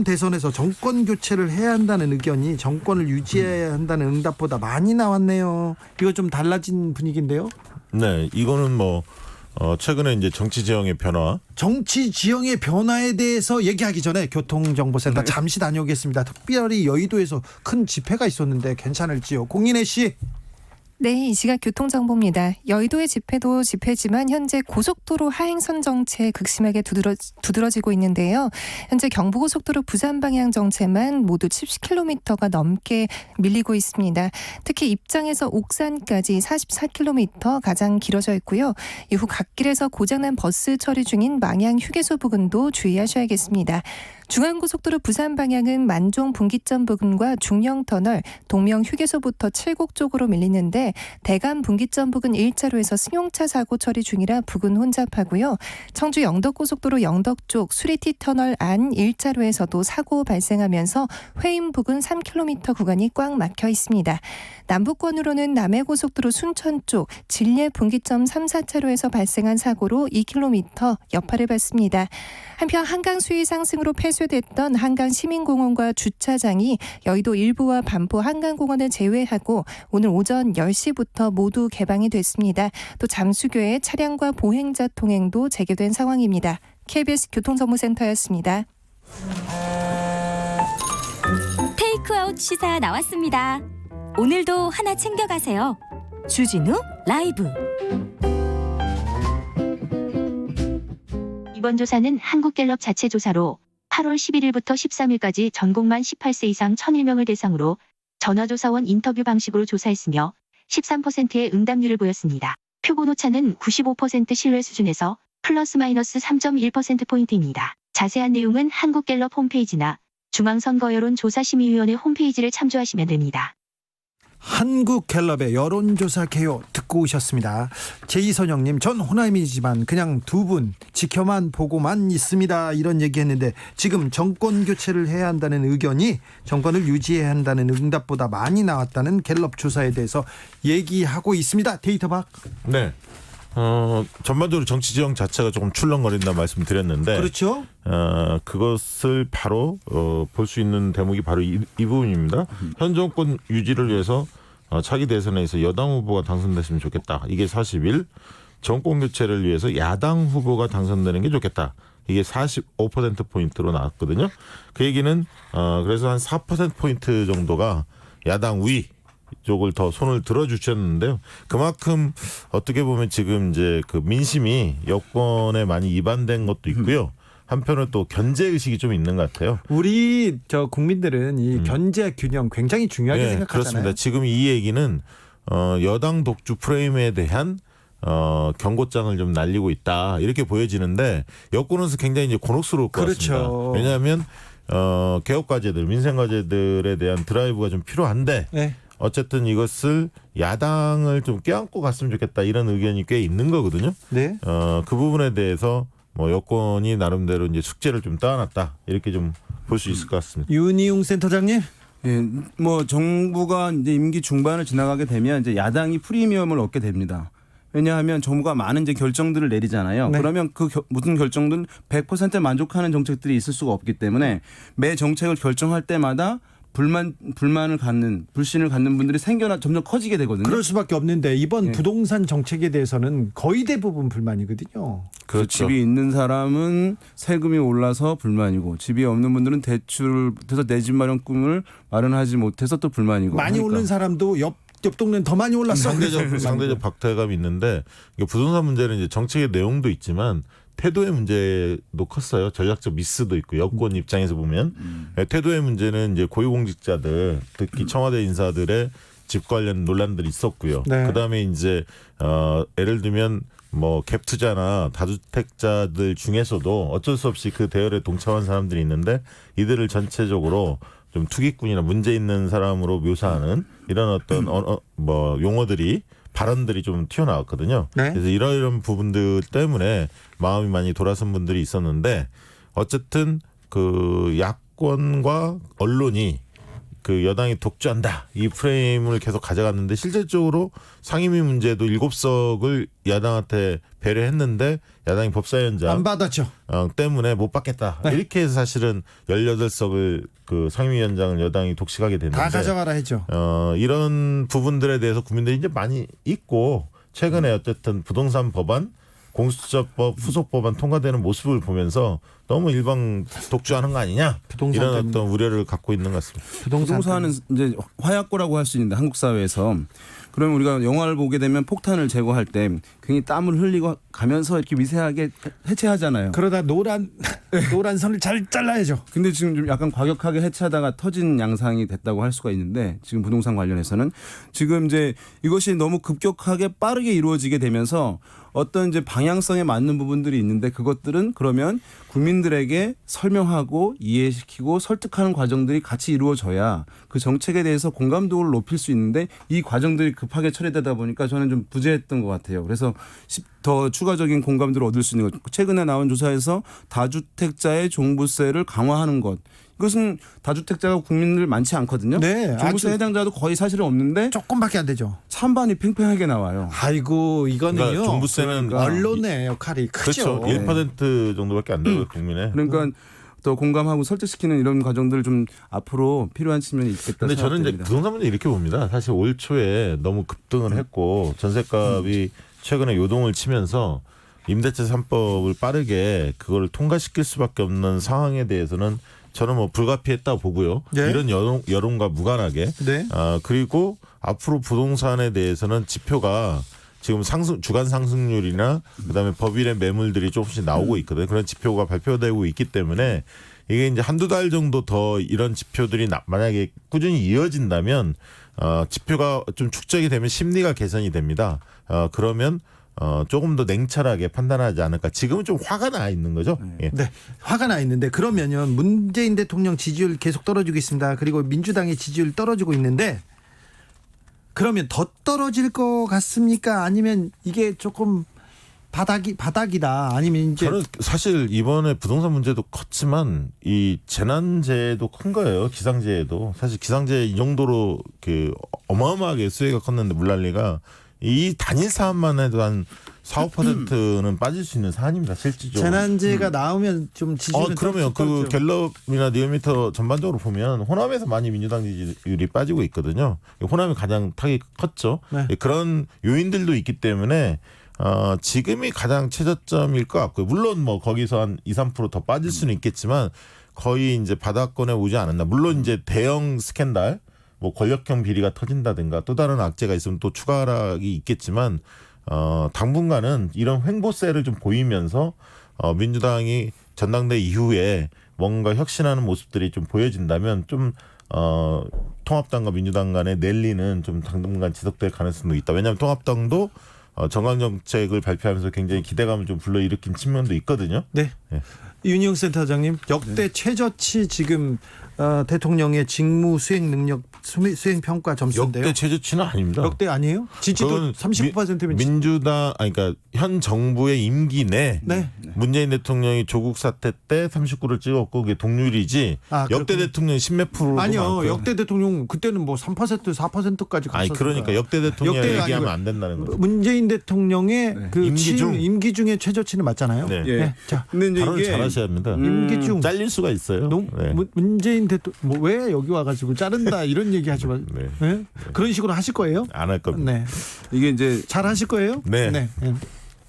대선에서 정권 교체를 해야 한다는 의견이 정권을 유지해야 한다는 응답보다 많이 나왔네요. 이거 좀 달라진 분위기인데요. 네, 이거는 뭐 최근에 이제 정치 지형의 변화에 대해서 얘기하기 전에 교통정보센터 잠시 다녀오겠습니다. 특별히 여의도에서 큰 집회가 있었는데 괜찮을지요? 공인혜 씨. 네, 이 시각 교통정보입니다. 여의도의 집회도 집회지만 현재 고속도로 하행선 정체 극심하게 두드러지고 있는데요. 현재 경부고속도로 부산 방향 정체만 모두 70km가 넘게 밀리고 있습니다. 특히 입장에서 옥산까지 44km 가장 길어져 있고요. 이후 갓길에서 고장난 버스 처리 중인 망양 휴게소 부근도 주의하셔야겠습니다. 중앙고속도로 부산 방향은 만종 분기점 부근과 중령터널, 동명 휴게소부터 칠곡 쪽으로 밀리는데 대감 분기점 부근 1차로에서 승용차 사고 처리 중이라 부근 혼잡하고요. 청주 영덕고속도로 영덕 쪽 수리티 터널 안 1차로에서도 사고 발생하면서 회인 부근 3km 구간이 꽉 막혀 있습니다. 남북권으로는 남해고속도로 순천 쪽 진례 분기점 3, 4차로에서 발생한 사고로 2km 여파를 받습니다. 한편 한강 수위 상승으로 폐쇄됐던 한강 시민공원과 주차장이 여의도 일부와 반포 한강공원을 제외하고 오늘 오전 10시부터 모두 개방이 됐습니다. 또 잠수교의 차량과 보행자 통행도 재개된 상황입니다. KBS 교통정보센터였습니다. 테이크아웃 시사 나왔습니다. 오늘도 하나 챙겨가세요. 주진우 라이브. 이번 조사는 한국갤럽 자체 조사로 8월 11일부터 13일까지 전국 만 18세 이상 1,001명을 대상으로 전화조사원 인터뷰 방식으로 조사했으며 13%의 응답률을 보였습니다. 표본 오차는 95% 신뢰 수준에서 플러스 마이너스 3.1%포인트입니다. 자세한 내용은 한국갤럽 홈페이지나 중앙선거여론조사심의위원회 홈페이지를 참조하시면 됩니다. 한국갤럽의 여론조사 개요 듣고 오셨습니다. 제이선영님, 전 호남이지만 그냥 두 분 지켜만 보고만 있습니다. 이런 얘기했는데 지금 정권 교체를 해야 한다는 의견이 정권을 유지해야 한다는 응답보다 많이 나왔다는 갤럽 조사에 대해서 얘기하고 있습니다. 데이터 박. 네. 전반적으로 정치 지형 자체가 조금 출렁거린다 말씀드렸는데, 그렇죠. 그것을 바로 볼 수 있는 대목이 바로 이 부분입니다. 현 정권 유지를 위해서 차기 대선에서 여당 후보가 당선됐으면 좋겠다. 이게 41. 정권 교체를 위해서 야당 후보가 당선되는 게 좋겠다. 이게 45%포인트로 나왔거든요. 그 얘기는 그래서 한 4%포인트 정도가 야당 위 쪽을 더 손을 들어주셨는데요. 그만큼 어떻게 보면 지금 이제 그 민심이 여권에 많이 이반된 것도 있고요. 한편으로 또 견제 의식이 좀 있는 것 같아요. 우리 국민들은 이 견제 균형 굉장히 중요하게 생각하잖아요. 그렇습니다. 지금 이 얘기는 여당 독주 프레임에 대한 경고장을 좀 날리고 있다, 이렇게 보여지는데 여권에서 굉장히 이제 곤혹스러울 것 같습니다. 그렇죠. 왜냐하면 개혁 과제들, 민생 과제들에 대한 드라이브가 좀 필요한데. 네. 어쨌든 이것을 야당을 좀 껴안고 갔으면 좋겠다, 이런 의견이 꽤 있는 거거든요. 네. 그 부분에 대해서 뭐 여권이 나름대로 이제 숙제를 좀 떠안았다, 이렇게 좀 볼 수 있을 것 같습니다. 윤희용 센터장님. 예, 뭐 정부가 이제 임기 중반을 지나가게 되면 이제 야당이 프리미엄을 얻게 됩니다. 왜냐하면 정부가 많은 이제 결정들을 내리잖아요. 네. 그러면 그 모든 결정들은 100% 만족하는 정책들이 있을 수가 없기 때문에 매 정책을 결정할 때마다 불신을 갖는 분들이 점점 커지게 되거든요. 그럴 수밖에 없는데 이번 부동산 정책에 대해서는 거의 대부분 불만이거든요. 그렇죠. 집이 있는 사람은 세금이 올라서 불만이고, 집이 없는 분들은 대출을 해서 내 집 마련 꿈을 마련하지 못해서 또 불만이고. 많이 하니까. 오른 사람도 옆 동네는 더 많이 올랐어. 상대적 박탈감이 있는데, 부동산 문제는 이제 정책의 내용도 있지만 태도의 문제도 컸어요. 전략적 미스도 있고, 여권 입장에서 보면 태도의 문제는 이제 고위공직자들, 특히 청와대 인사들의 집 관련 논란들이 있었고요. 네. 그다음에 이제 예를 들면 뭐 갭 투자나 다주택자들 중에서도 어쩔 수 없이 그 대열에 동참한 사람들이 있는데, 이들을 전체적으로 좀 투기꾼이나 문제 있는 사람으로 묘사하는 이런 어떤 뭐 용어들이 발언들이 좀 튀어나왔거든요. 네. 그래서 이런 부분들 때문에 마음이 많이 돌아선 분들이 있었는데 어쨌든 그 야권과 언론이 그 여당이 독주한다 이 프레임을 계속 가져갔는데 실질적으로 상임위 문제도 7석을 야당한테 배려했는데 야당이 법사위원장 안 받았죠. 때문에 못 받겠다. 네. 이렇게 해서 사실은 18석을 그 상임위원장을 여당이 독식하게 됐는데 다 가져가라 했죠. 이런 부분들에 대해서 국민들이 이제 많이 있고 최근에 어쨌든 부동산 법안 공수처법 후속 법안 통과되는 모습을 보면서 너무 일방 독주하는 거 아니냐 부동산 이런 때문에. 어떤 우려를 갖고 있는 것 같습니다. 부동산은 이제 화약고라고 할 수 있는데 한국 사회에서 그러면 우리가 영화를 보게 되면 폭탄을 제거할 때 굉장히 땀을 흘리고 가면서 이렇게 미세하게 해체하잖아요. 그러다 노란 선을 잘 잘라야죠. 근데 지금 좀 약간 과격하게 해체하다가 터진 양상이 됐다고 할 수가 있는데 지금 부동산 관련해서는 지금 이제 이것이 너무 급격하게 빠르게 이루어지게 되면서 어떤 이제 방향성에 맞는 부분들이 있는데 그것들은 그러면 국민들에게 설명하고 이해시키고 설득하는 과정들이 같이 이루어져야 그 정책에 대해서 공감도를 높일 수 있는데 이 과정들이 급하게 처리되다 보니까 저는 좀 부재했던 것 같아요. 그래서 더 추가적인 공감도를 얻을 수 있는 것. 최근에 나온 조사에서 다주택자의 종부세를 강화하는 것. 이것은 다주택자가 국민들 많지 않거든요. 네, 종부세 아주 해당자도 거의 사실은 없는데 조금밖에 안 되죠. 찬반이 팽팽하게 나와요. 아이고 이거는요. 그러니까 종부세는 언론의 역할이 크죠. 그렇죠. 1% 정도밖에 안 되고요 국민의. 그러니까 더 공감하고 설득시키는 이런 과정들을 좀 앞으로 필요한 측면이 있겠다 근데 저는 이제 생각됩니다. 부동산 문제 이렇게 봅니다. 사실 올 초에 너무 급등을 했고 전세값이 최근에 요동을 치면서 임대차 3법을 빠르게 그걸 통과시킬 수밖에 없는 상황에 대해서는 저는 뭐 불가피했다고 보고요. 네. 이런 여론과 무관하게. 네. 그리고 앞으로 부동산에 대해서는 지표가 지금 주간 상승률이나 그다음에 법인의 매물들이 조금씩 나오고 있거든요. 그런 지표가 발표되고 있기 때문에 이게 이제 한두 달 정도 더 이런 지표들이 만약에 꾸준히 이어진다면 지표가 좀 축적이 되면 심리가 개선이 됩니다. 그러면 조금 더 냉철하게 판단하지 않을까. 지금은 좀 화가 나 있는 거죠. 예. 네, 화가 나 있는데 그러면요 문재인 대통령 지지율 계속 떨어지고 있습니다. 그리고 민주당의 지지율 떨어지고 있는데 그러면 더 떨어질 것 같습니까? 아니면 이게 조금 바닥이다. 아니면 이제 저는 사실 이번에 부동산 문제도 컸지만 이 재난재해도 큰 거예요. 기상재해도 사실 기상재해 이 정도로 그 어마어마하게 수혜가 컸는데 물난리가 이 단일 사안만 해도 한 4, 5%는 빠질 수 있는 사안입니다. 실질적으로. 재난재해가 나오면 좀 지지율은 그러면 그 갤럽이나 리얼미터 전반적으로 보면 호남에서 많이 민주당 지지율이 빠지고 있거든요. 호남이 가장 타격이 컸죠. 네. 그런 요인들도 있기 때문에 지금이 가장 최저점일 것 같고요. 물론 뭐 거기서 한 2, 3% 더 빠질 수는 있겠지만 거의 이제 바닥권에 오지 않았나. 물론 이제 대형 스캔들 뭐 권력형 비리가 터진다든가 또 다른 악재가 있으면 또 추가 하락이 있겠지만 당분간은 이런 횡보세를 좀 보이면서 민주당이 전당대 이후에 뭔가 혁신하는 모습들이 좀 보여진다면 좀 통합당과 민주당 간의 랠리는 좀 당분간 지속될 가능성도 있다. 왜냐하면 통합당도 정강 정책을 발표하면서 굉장히 기대감을 좀 불러일으킨 측면도 있거든요. 네. 네. 윤희용 센터장님 역대 최저치 지금 대통령의 직무 수행 능력 수행 평가 점수인데요. 역대 최저치는 아닙니다. 역대 아니에요? 지지도 39%면 민주당 그러니까 현 정부의 임기 내 네. 문재인 대통령이 조국 사태 때 39를 찍었고 그게 동률이지 역대 대통령 10몇 프로도 아니요. 많고요. 역대 대통령 그때는 뭐 3% 4%까지 갔었어요. 아니 그러니까 역대 대통령 역대가 얘기하면 아니고 안 된다는 거죠. 문재인 대통령의 그 임기 중에 최저치는 맞잖아요. 네. 예. 네. 자, 근데 이제 발언을 이게 잘하셔야 합니다. 임기 중 잘릴 수가 있어요. 네. 문재인 대통령 뭐 왜 여기 와가지고 자른다 이런 얘기하지 마. 네. 네? 그런 식으로 하실 거예요? 안 할 겁니다. 네. 이게 이제 잘 하실 거예요? 네. 네.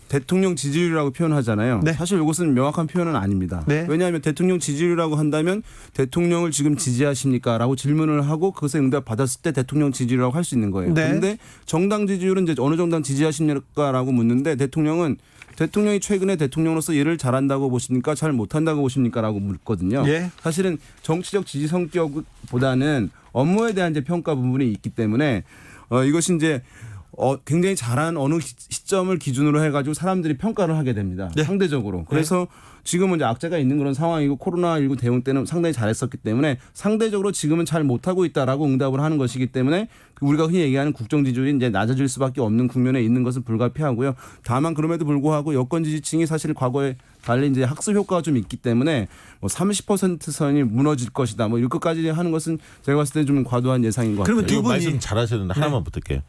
대통령 지지율이라고 표현하잖아요. 네. 사실 이것은 명확한 표현은 아닙니다. 네. 왜냐하면 대통령 지지율이라고 한다면 대통령을 지금 지지하십니까? 라고 질문을 하고 그것에 응답 받았을 때 대통령 지지율이라고 할 수 있는 거예요. 네. 그런데 정당 지지율은 이제 어느 정당 지지하십니까? 라고 묻는데 대통령이 최근에 대통령으로서 일을 잘한다고 보십니까? 잘 못한다고 보십니까? 라고 묻거든요. 예. 사실은 정치적 지지 성격보다는 업무에 대한 이제 평가 부분이 있기 때문에 이것이 이제 굉장히 잘한 어느 시점을 기준으로 해가지고 사람들이 평가를 하게 됩니다. 네. 상대적으로. 그래서 지금은 이제 악재가 있는 그런 상황이고 코로나19 대응 때는 상당히 잘했었기 때문에 상대적으로 지금은 잘 못하고 있다라고 응답을 하는 것이기 때문에 우리가 흔히 얘기하는 국정 지지율이 이제 낮아질 수밖에 없는 국면에 있는 것은 불가피하고요. 다만 그럼에도 불구하고 여권 지지층이 사실 과거에 달리 이제 학습 효과가 좀 있기 때문에 뭐 30% 선이 무너질 것이다. 뭐 이것까지 하는 것은 제가 봤을 때 좀 과도한 예상인 것 그러면 같아요. 두 이거 분이- 말씀 잘하셨는데 하나만 부탁해요.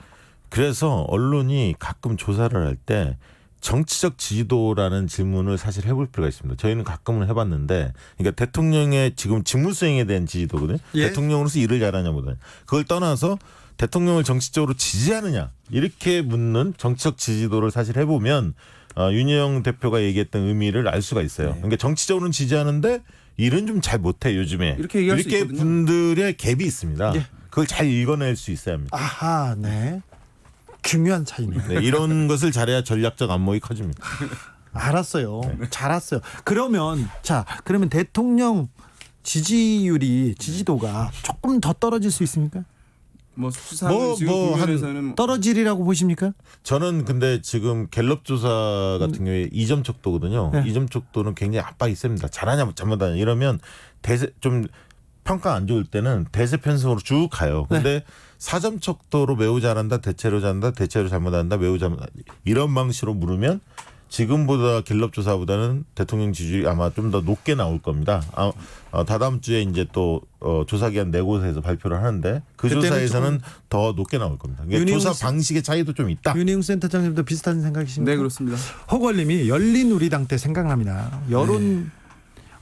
그래서 언론이 가끔 조사를 할 때 정치적 지지도라는 질문을 사실 해볼 필요가 있습니다. 저희는 가끔은 해봤는데, 그러니까 대통령의 지금 직무 수행에 대한 지지도거든요. 예. 대통령으로서 일을 잘하냐보다 그걸 떠나서 대통령을 정치적으로 지지하느냐 이렇게 묻는 정치적 지지도를 사실 해보면 윤여영 대표가 얘기했던 의미를 알 수가 있어요. 그러니까 정치적으로는 지지하는데 일은 좀 잘 못해 요즘에. 이렇게 얘기할 수 있거든요. 분들의 갭이 있습니다. 예. 그걸 잘 읽어낼 수 있어야 합니다. 아하, 네. 중요한 차이네요. 네, 이런 것을 잘해야 전략적 안목이 커집니다. 알았어요. 잘 알았어요. 그러면 대통령 지지도가 조금 더 떨어질 수 있습니까? 뭐 수치상은 지금 국면에서는 떨어지리라고 보십니까? 저는 근데 지금 갤럽 조사 같은 경우에 2점 척도거든요. 네. 2점 척도는 굉장히 압박이 셉니다. 잘하냐 잘못하냐 이러면 대세 좀 평가 안 좋을 때는 대세 편성으로 쭉 가요. 근데 4점 척도로 매우 잘한다, 대체로 잘한다, 대체로 잘못한다, 매우 잘못 이런 방식으로 물으면 지금보다 갤럽 조사보다는 대통령 지지율이 아마 좀 더 높게 나올 겁니다. 다다음 주에 이제 또 조사기관 4곳에서 발표를 하는데 그 그때는 조사에서는 더 높게 나올 겁니다. 그러니까 윤희용 조사 방식의 차이도 좀 있다. 윤희용 센터장님도 비슷한 생각이십니까? 네, 그렇습니다. 호걸님이 열린우리당 때 생각납니다.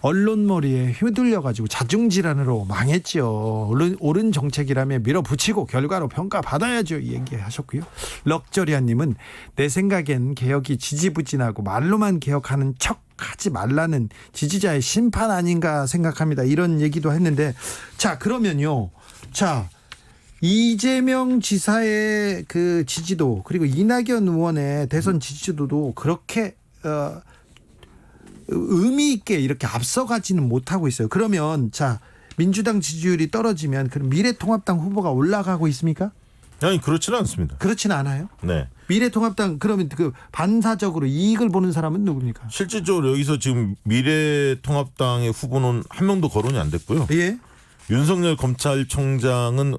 언론머리에 휘둘려가지고 자중질환으로 망했죠. 옳은 정책이라며 밀어붙이고 결과로 평가받아야죠. 이 얘기하셨고요. 럭저리아님은 내 생각엔 개혁이 지지부진하고 말로만 개혁하는 척하지 말라는 지지자의 심판 아닌가 생각합니다. 이런 얘기도 했는데 그러면요. 이재명 지사의 그 지지도 그리고 이낙연 의원의 대선 지지도도 그렇게 의미 있게 이렇게 앞서가지는 못하고 있어요. 그러면 민주당 지지율이 떨어지면 그럼 미래통합당 후보가 올라가고 있습니까? 아니 그렇지는 않습니다. 그렇지는 않아요. 네. 미래통합당 그러면 그 반사적으로 이익을 보는 사람은 누굽니까? 실질적으로 여기서 지금 미래통합당의 후보는 한 명도 거론이 안 됐고요. 예, 윤석열 검찰총장은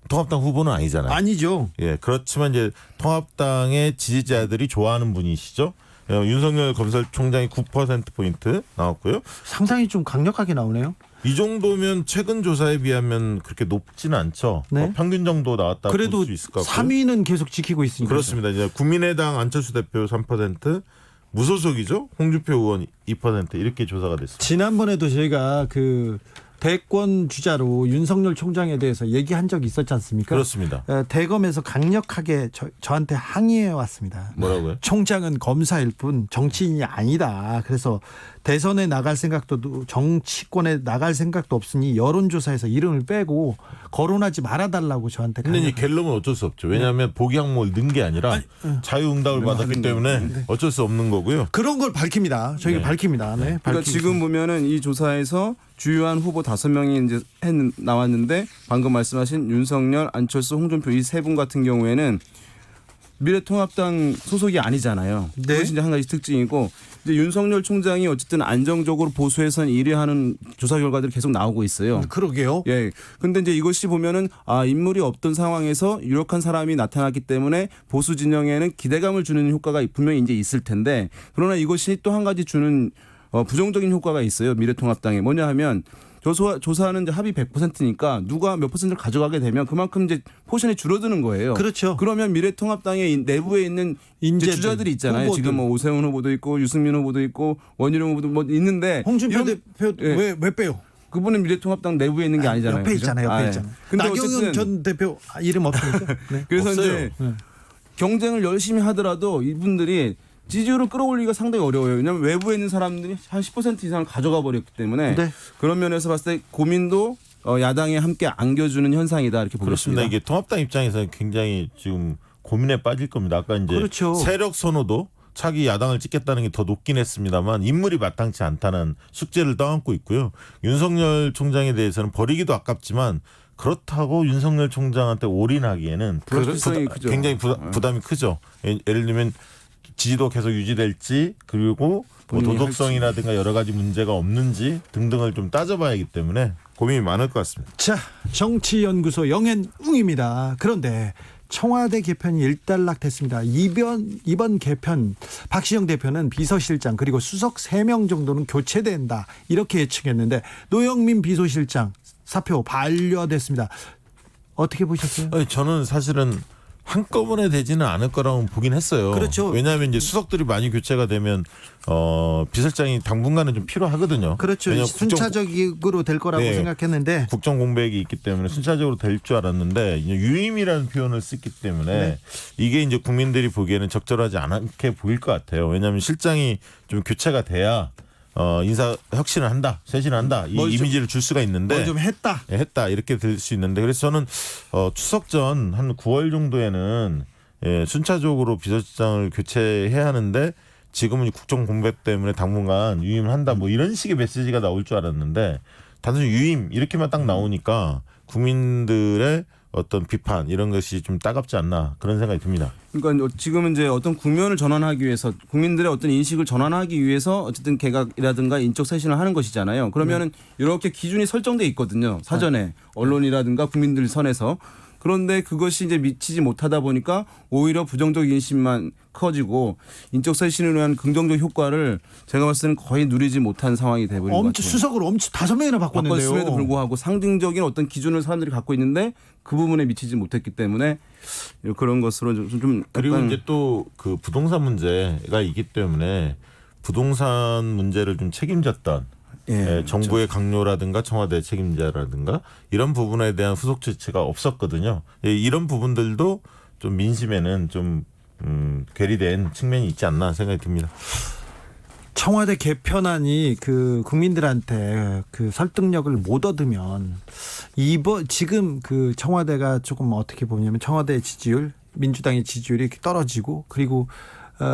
통합당 후보는 아니잖아요. 아니죠. 예, 그렇지만 이제 통합당의 지지자들이 좋아하는 분이시죠. 윤석열 검찰총장이 9%포인트 나왔고요. 상당히 좀 강력하게 나오네요. 이 정도면 최근 조사에 비하면 그렇게 높지는 않죠. 네. 평균 정도 나왔다고 그래도 볼 수 있을 것 같고요. 3위는 계속 지키고 있으니까. 그렇습니다. 이제 국민의당 안철수 대표 3%, 무소속이죠. 홍준표 의원 2% 이렇게 조사가 됐습니다. 지난번에도 저희가 그 대권 주자로 윤석열 총장에 대해서 얘기한 적이 있었지 않습니까? 그렇습니다. 대검에서 강력하게 저한테 항의해 왔습니다. 뭐라고요? 총장은 검사일 뿐 정치인이 아니다. 그래서 대선에 나갈 생각도 정치권에 나갈 생각도 없으니 여론조사에서 이름을 빼고 거론하지 말아달라고 저한테. 근데 이제 갤럽은 어쩔 수 없죠. 왜냐하면 보기 항목을 넣은 게 아니라 자유응답을 받았기 때문에 어쩔 수 없는 거고요. 그런 걸 밝힙니다. 저희가 네. 밝힙니다. 네, 그러니까 지금 보면은 이 조사에서 주요한 후보 5명이 이제 나왔는데 방금 말씀하신 윤석열, 안철수, 홍준표 이 세 분 같은 경우에는 미래통합당 소속이 아니잖아요. 네. 그것이 이제 한 가지 특징이고 이제 윤석열 총장이 어쨌든 안정적으로 보수에선 1위하는 조사 결과들이 계속 나오고 있어요. 그러게요. 예. 근데 이제 이것이 보면은 인물이 없던 상황에서 유력한 사람이 나타났기 때문에 보수 진영에는 기대감을 주는 효과가 분명히 이제 있을 텐데 그러나 이것이 또 한 가지 주는 부정적인 효과가 있어요. 미래통합당에 뭐냐 하면 조사하는 이제 합의 100%니까 누가 몇 퍼센트를 가져가게 되면 그만큼 이제 포션이 줄어드는 거예요. 그렇죠. 그러면 미래통합당의 내부에 있는 이제 주자들이 있잖아요. 후보들. 지금 뭐 오세훈 후보도 있고 유승민 후보도 있고 원희룡 후보도 뭐 있는데 홍준표 이런- 대표 예. 왜 빼요? 그분은 미래통합당 내부에 있는 게 아니잖아요. 옆에 그죠? 있잖아요. 옆에 예. 있잖아요. 근데 나경원 어쨌든 전 대표 이름 없습니까? 네. 그래서 없어요. 이제 네. 경쟁을 열심히 하더라도 이분들이 지지율을 끌어올리기가 상당히 어려워요. 왜냐하면 외부에 있는 사람들이 한 10% 이상을 가져가 버렸기 때문에 네. 그런 면에서 봤을 때 고민도 야당에 함께 안겨주는 현상이다 이렇게 그렇습니다. 보겠습니다. 이게 통합당 입장에서는 굉장히 지금 고민에 빠질 겁니다. 아까 이제 그렇죠. 세력 선호도 차기 야당을 찍겠다는 게 더 높긴 했습니다만 인물이 마땅치 않다는 숙제를 떠안고 있고요. 윤석열 총장에 대해서는 버리기도 아깝지만 그렇다고 윤석열 총장한테 올인하기에는 불확실성이 크죠. 굉장히 부담이 크죠. 예를 들면 지지도 계속 유지될지 그리고 뭐 도덕성이라든가 여러 가지 문제가 없는지 등등을 좀 따져봐야 하기 때문에 고민이 많을 것 같습니다. 자, 정치연구소 영앤웅입니다. 그런데 청와대 개편이 일단락됐습니다. 이번 개편 박시영 대표는 비서실장 그리고 수석 3명 정도는 교체된다 이렇게 예측했는데 노영민 비서실장 사표 반려됐습니다. 어떻게 보셨어요? 저는 사실은 한꺼번에 되지는 않을 거라고 보긴 했어요. 그렇죠. 왜냐하면 이제 수석들이 많이 교체가 되면 비서실장이 당분간은 좀 필요하거든요. 그렇죠. 순차적으로 될 거라고 네. 생각했는데 국정 공백이 있기 때문에 순차적으로 될 줄 알았는데 이제 유임이라는 표현을 썼기 때문에 네. 이게 이제 국민들이 보기에는 적절하지 않게 보일 것 같아요. 왜냐하면 실장이 좀 교체가 돼야 인사 혁신을 한다, 쇄신을 한다 이 이미지를 줄 수가 있는데 뭘 좀 했다. 했다 이렇게 들 수 있는데 그래서 저는 추석 전 한 9월 정도에는 순차적으로 비서실장을 교체해야 하는데 지금은 국정 공백 때문에 당분간 유임을 한다 뭐 이런 식의 메시지가 나올 줄 알았는데 단순히 유임 이렇게만 딱 나오니까 국민들의 어떤 비판 이런 것이 좀 따갑지 않나 그런 생각이 듭니다. 그러니까 지금은 이제 어떤 국면을 전환하기 위해서 국민들의 어떤 인식을 전환하기 위해서 어쨌든 개각이라든가 인적 쇄신을 하는 것이잖아요. 그러면은 이렇게 기준이 설정돼 있거든요. 사전에 언론이라든가 국민들 선에서. 그런데 그것이 이제 미치지 못하다 보니까 오히려 부정적 인식만 커지고 인적 쇄신을 위한 긍정적 효과를 제가 봤을 때는 거의 누리지 못한 상황이 돼버린 것 같아요. 수석을 5명이나 바꿨는데요. 바꿨음에도 불구하고 상징적인 어떤 기준을 사람들이 갖고 있는데 그 부분에 미치지 못했기 때문에 그런 것으로 좀 그리고 이제 또 그 부동산 문제가 있기 때문에 부동산 문제를 좀 책임졌던 정부의 강요라든가 청와대 책임자라든가 이런 부분에 대한 후속 조치가 없었거든요. 이런 부분들도 좀 민심에는 좀 괴리된 측면이 있지 않나 생각이 듭니다. 청와대 개편안이 그 국민들한테 그 설득력을 못 얻으면 지금 그 청와대가 조금 어떻게 보냐면 청와대 지지율, 민주당의 지지율이 떨어지고 그리고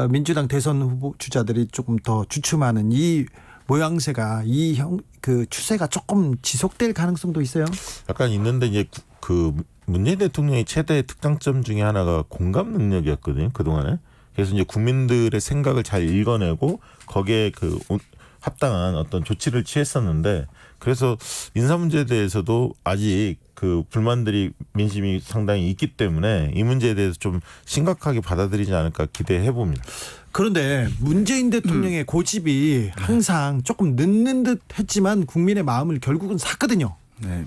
민주당 대선 후보 주자들이 조금 더 주춤하는 이 모양새가 그 추세가 조금 지속될 가능성도 있어요. 약간 있는데 이제 그 문재인 대통령의 최대 특장점 중에 하나가 공감 능력이었거든요. 그동안에. 그래서 이제 국민들의 생각을 잘 읽어내고 거기에 그 합당한 어떤 조치를 취했었는데 그래서 인사 문제에 대해서도 아직 그 불만들이 민심이 상당히 있기 때문에 이 문제에 대해서 좀 심각하게 받아들이지 않을까 기대해 봅니다. 그런데 문재인 대통령의 고집이 항상 조금 늦는 듯 했지만 국민의 마음을 결국은 샀거든요. 네.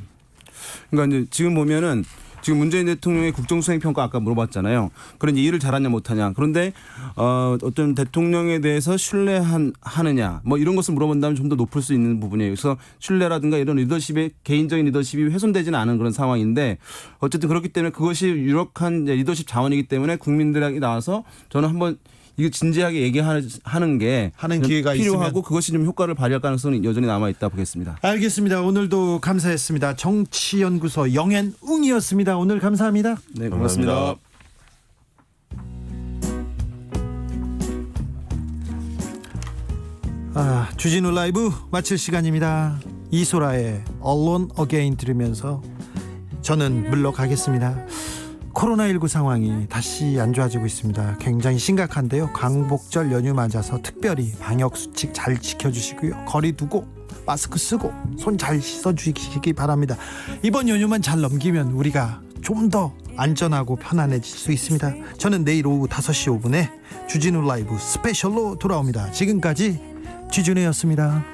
그러니까 이제 지금 보면은 지금 문재인 대통령의 국정수행평가 아까 물어봤잖아요. 그런 일을 잘하냐 못하냐. 그런데 어떤 대통령에 대해서 신뢰하느냐 뭐 이런 것을 물어본다면 좀 더 높을 수 있는 부분이에요. 그래서 신뢰라든가 이런 리더십의 개인적인 리더십이 훼손되지는 않은 그런 상황인데 어쨌든 그렇기 때문에 그것이 유력한 리더십 자원이기 때문에 국민들에게 나와서 저는 한번 이거 진지하게 얘기하는 게 기회가 필요하고 있으면. 그것이 좀 효과를 발휘할 가능성은 여전히 남아있다 보겠습니다. 알겠습니다. 오늘도 감사했습니다. 정치연구소 영앤웅이었습니다. 오늘 감사합니다. 네, 고맙습니다. 주진우 라이브 마칠 시간입니다. 이소라의 Alone Again 들으면서 저는 물러가겠습니다. 코로나19 상황이 다시 안 좋아지고 있습니다. 굉장히 심각한데요. 광복절 연휴 맞아서 특별히 방역수칙 잘 지켜주시고요. 거리 두고 마스크 쓰고 손 잘 씻어주시기 바랍니다. 이번 연휴만 잘 넘기면 우리가 좀 더 안전하고 편안해질 수 있습니다. 저는 내일 오후 5시 5분에 주진우 라이브 스페셜로 돌아옵니다. 지금까지 주진우였습니다.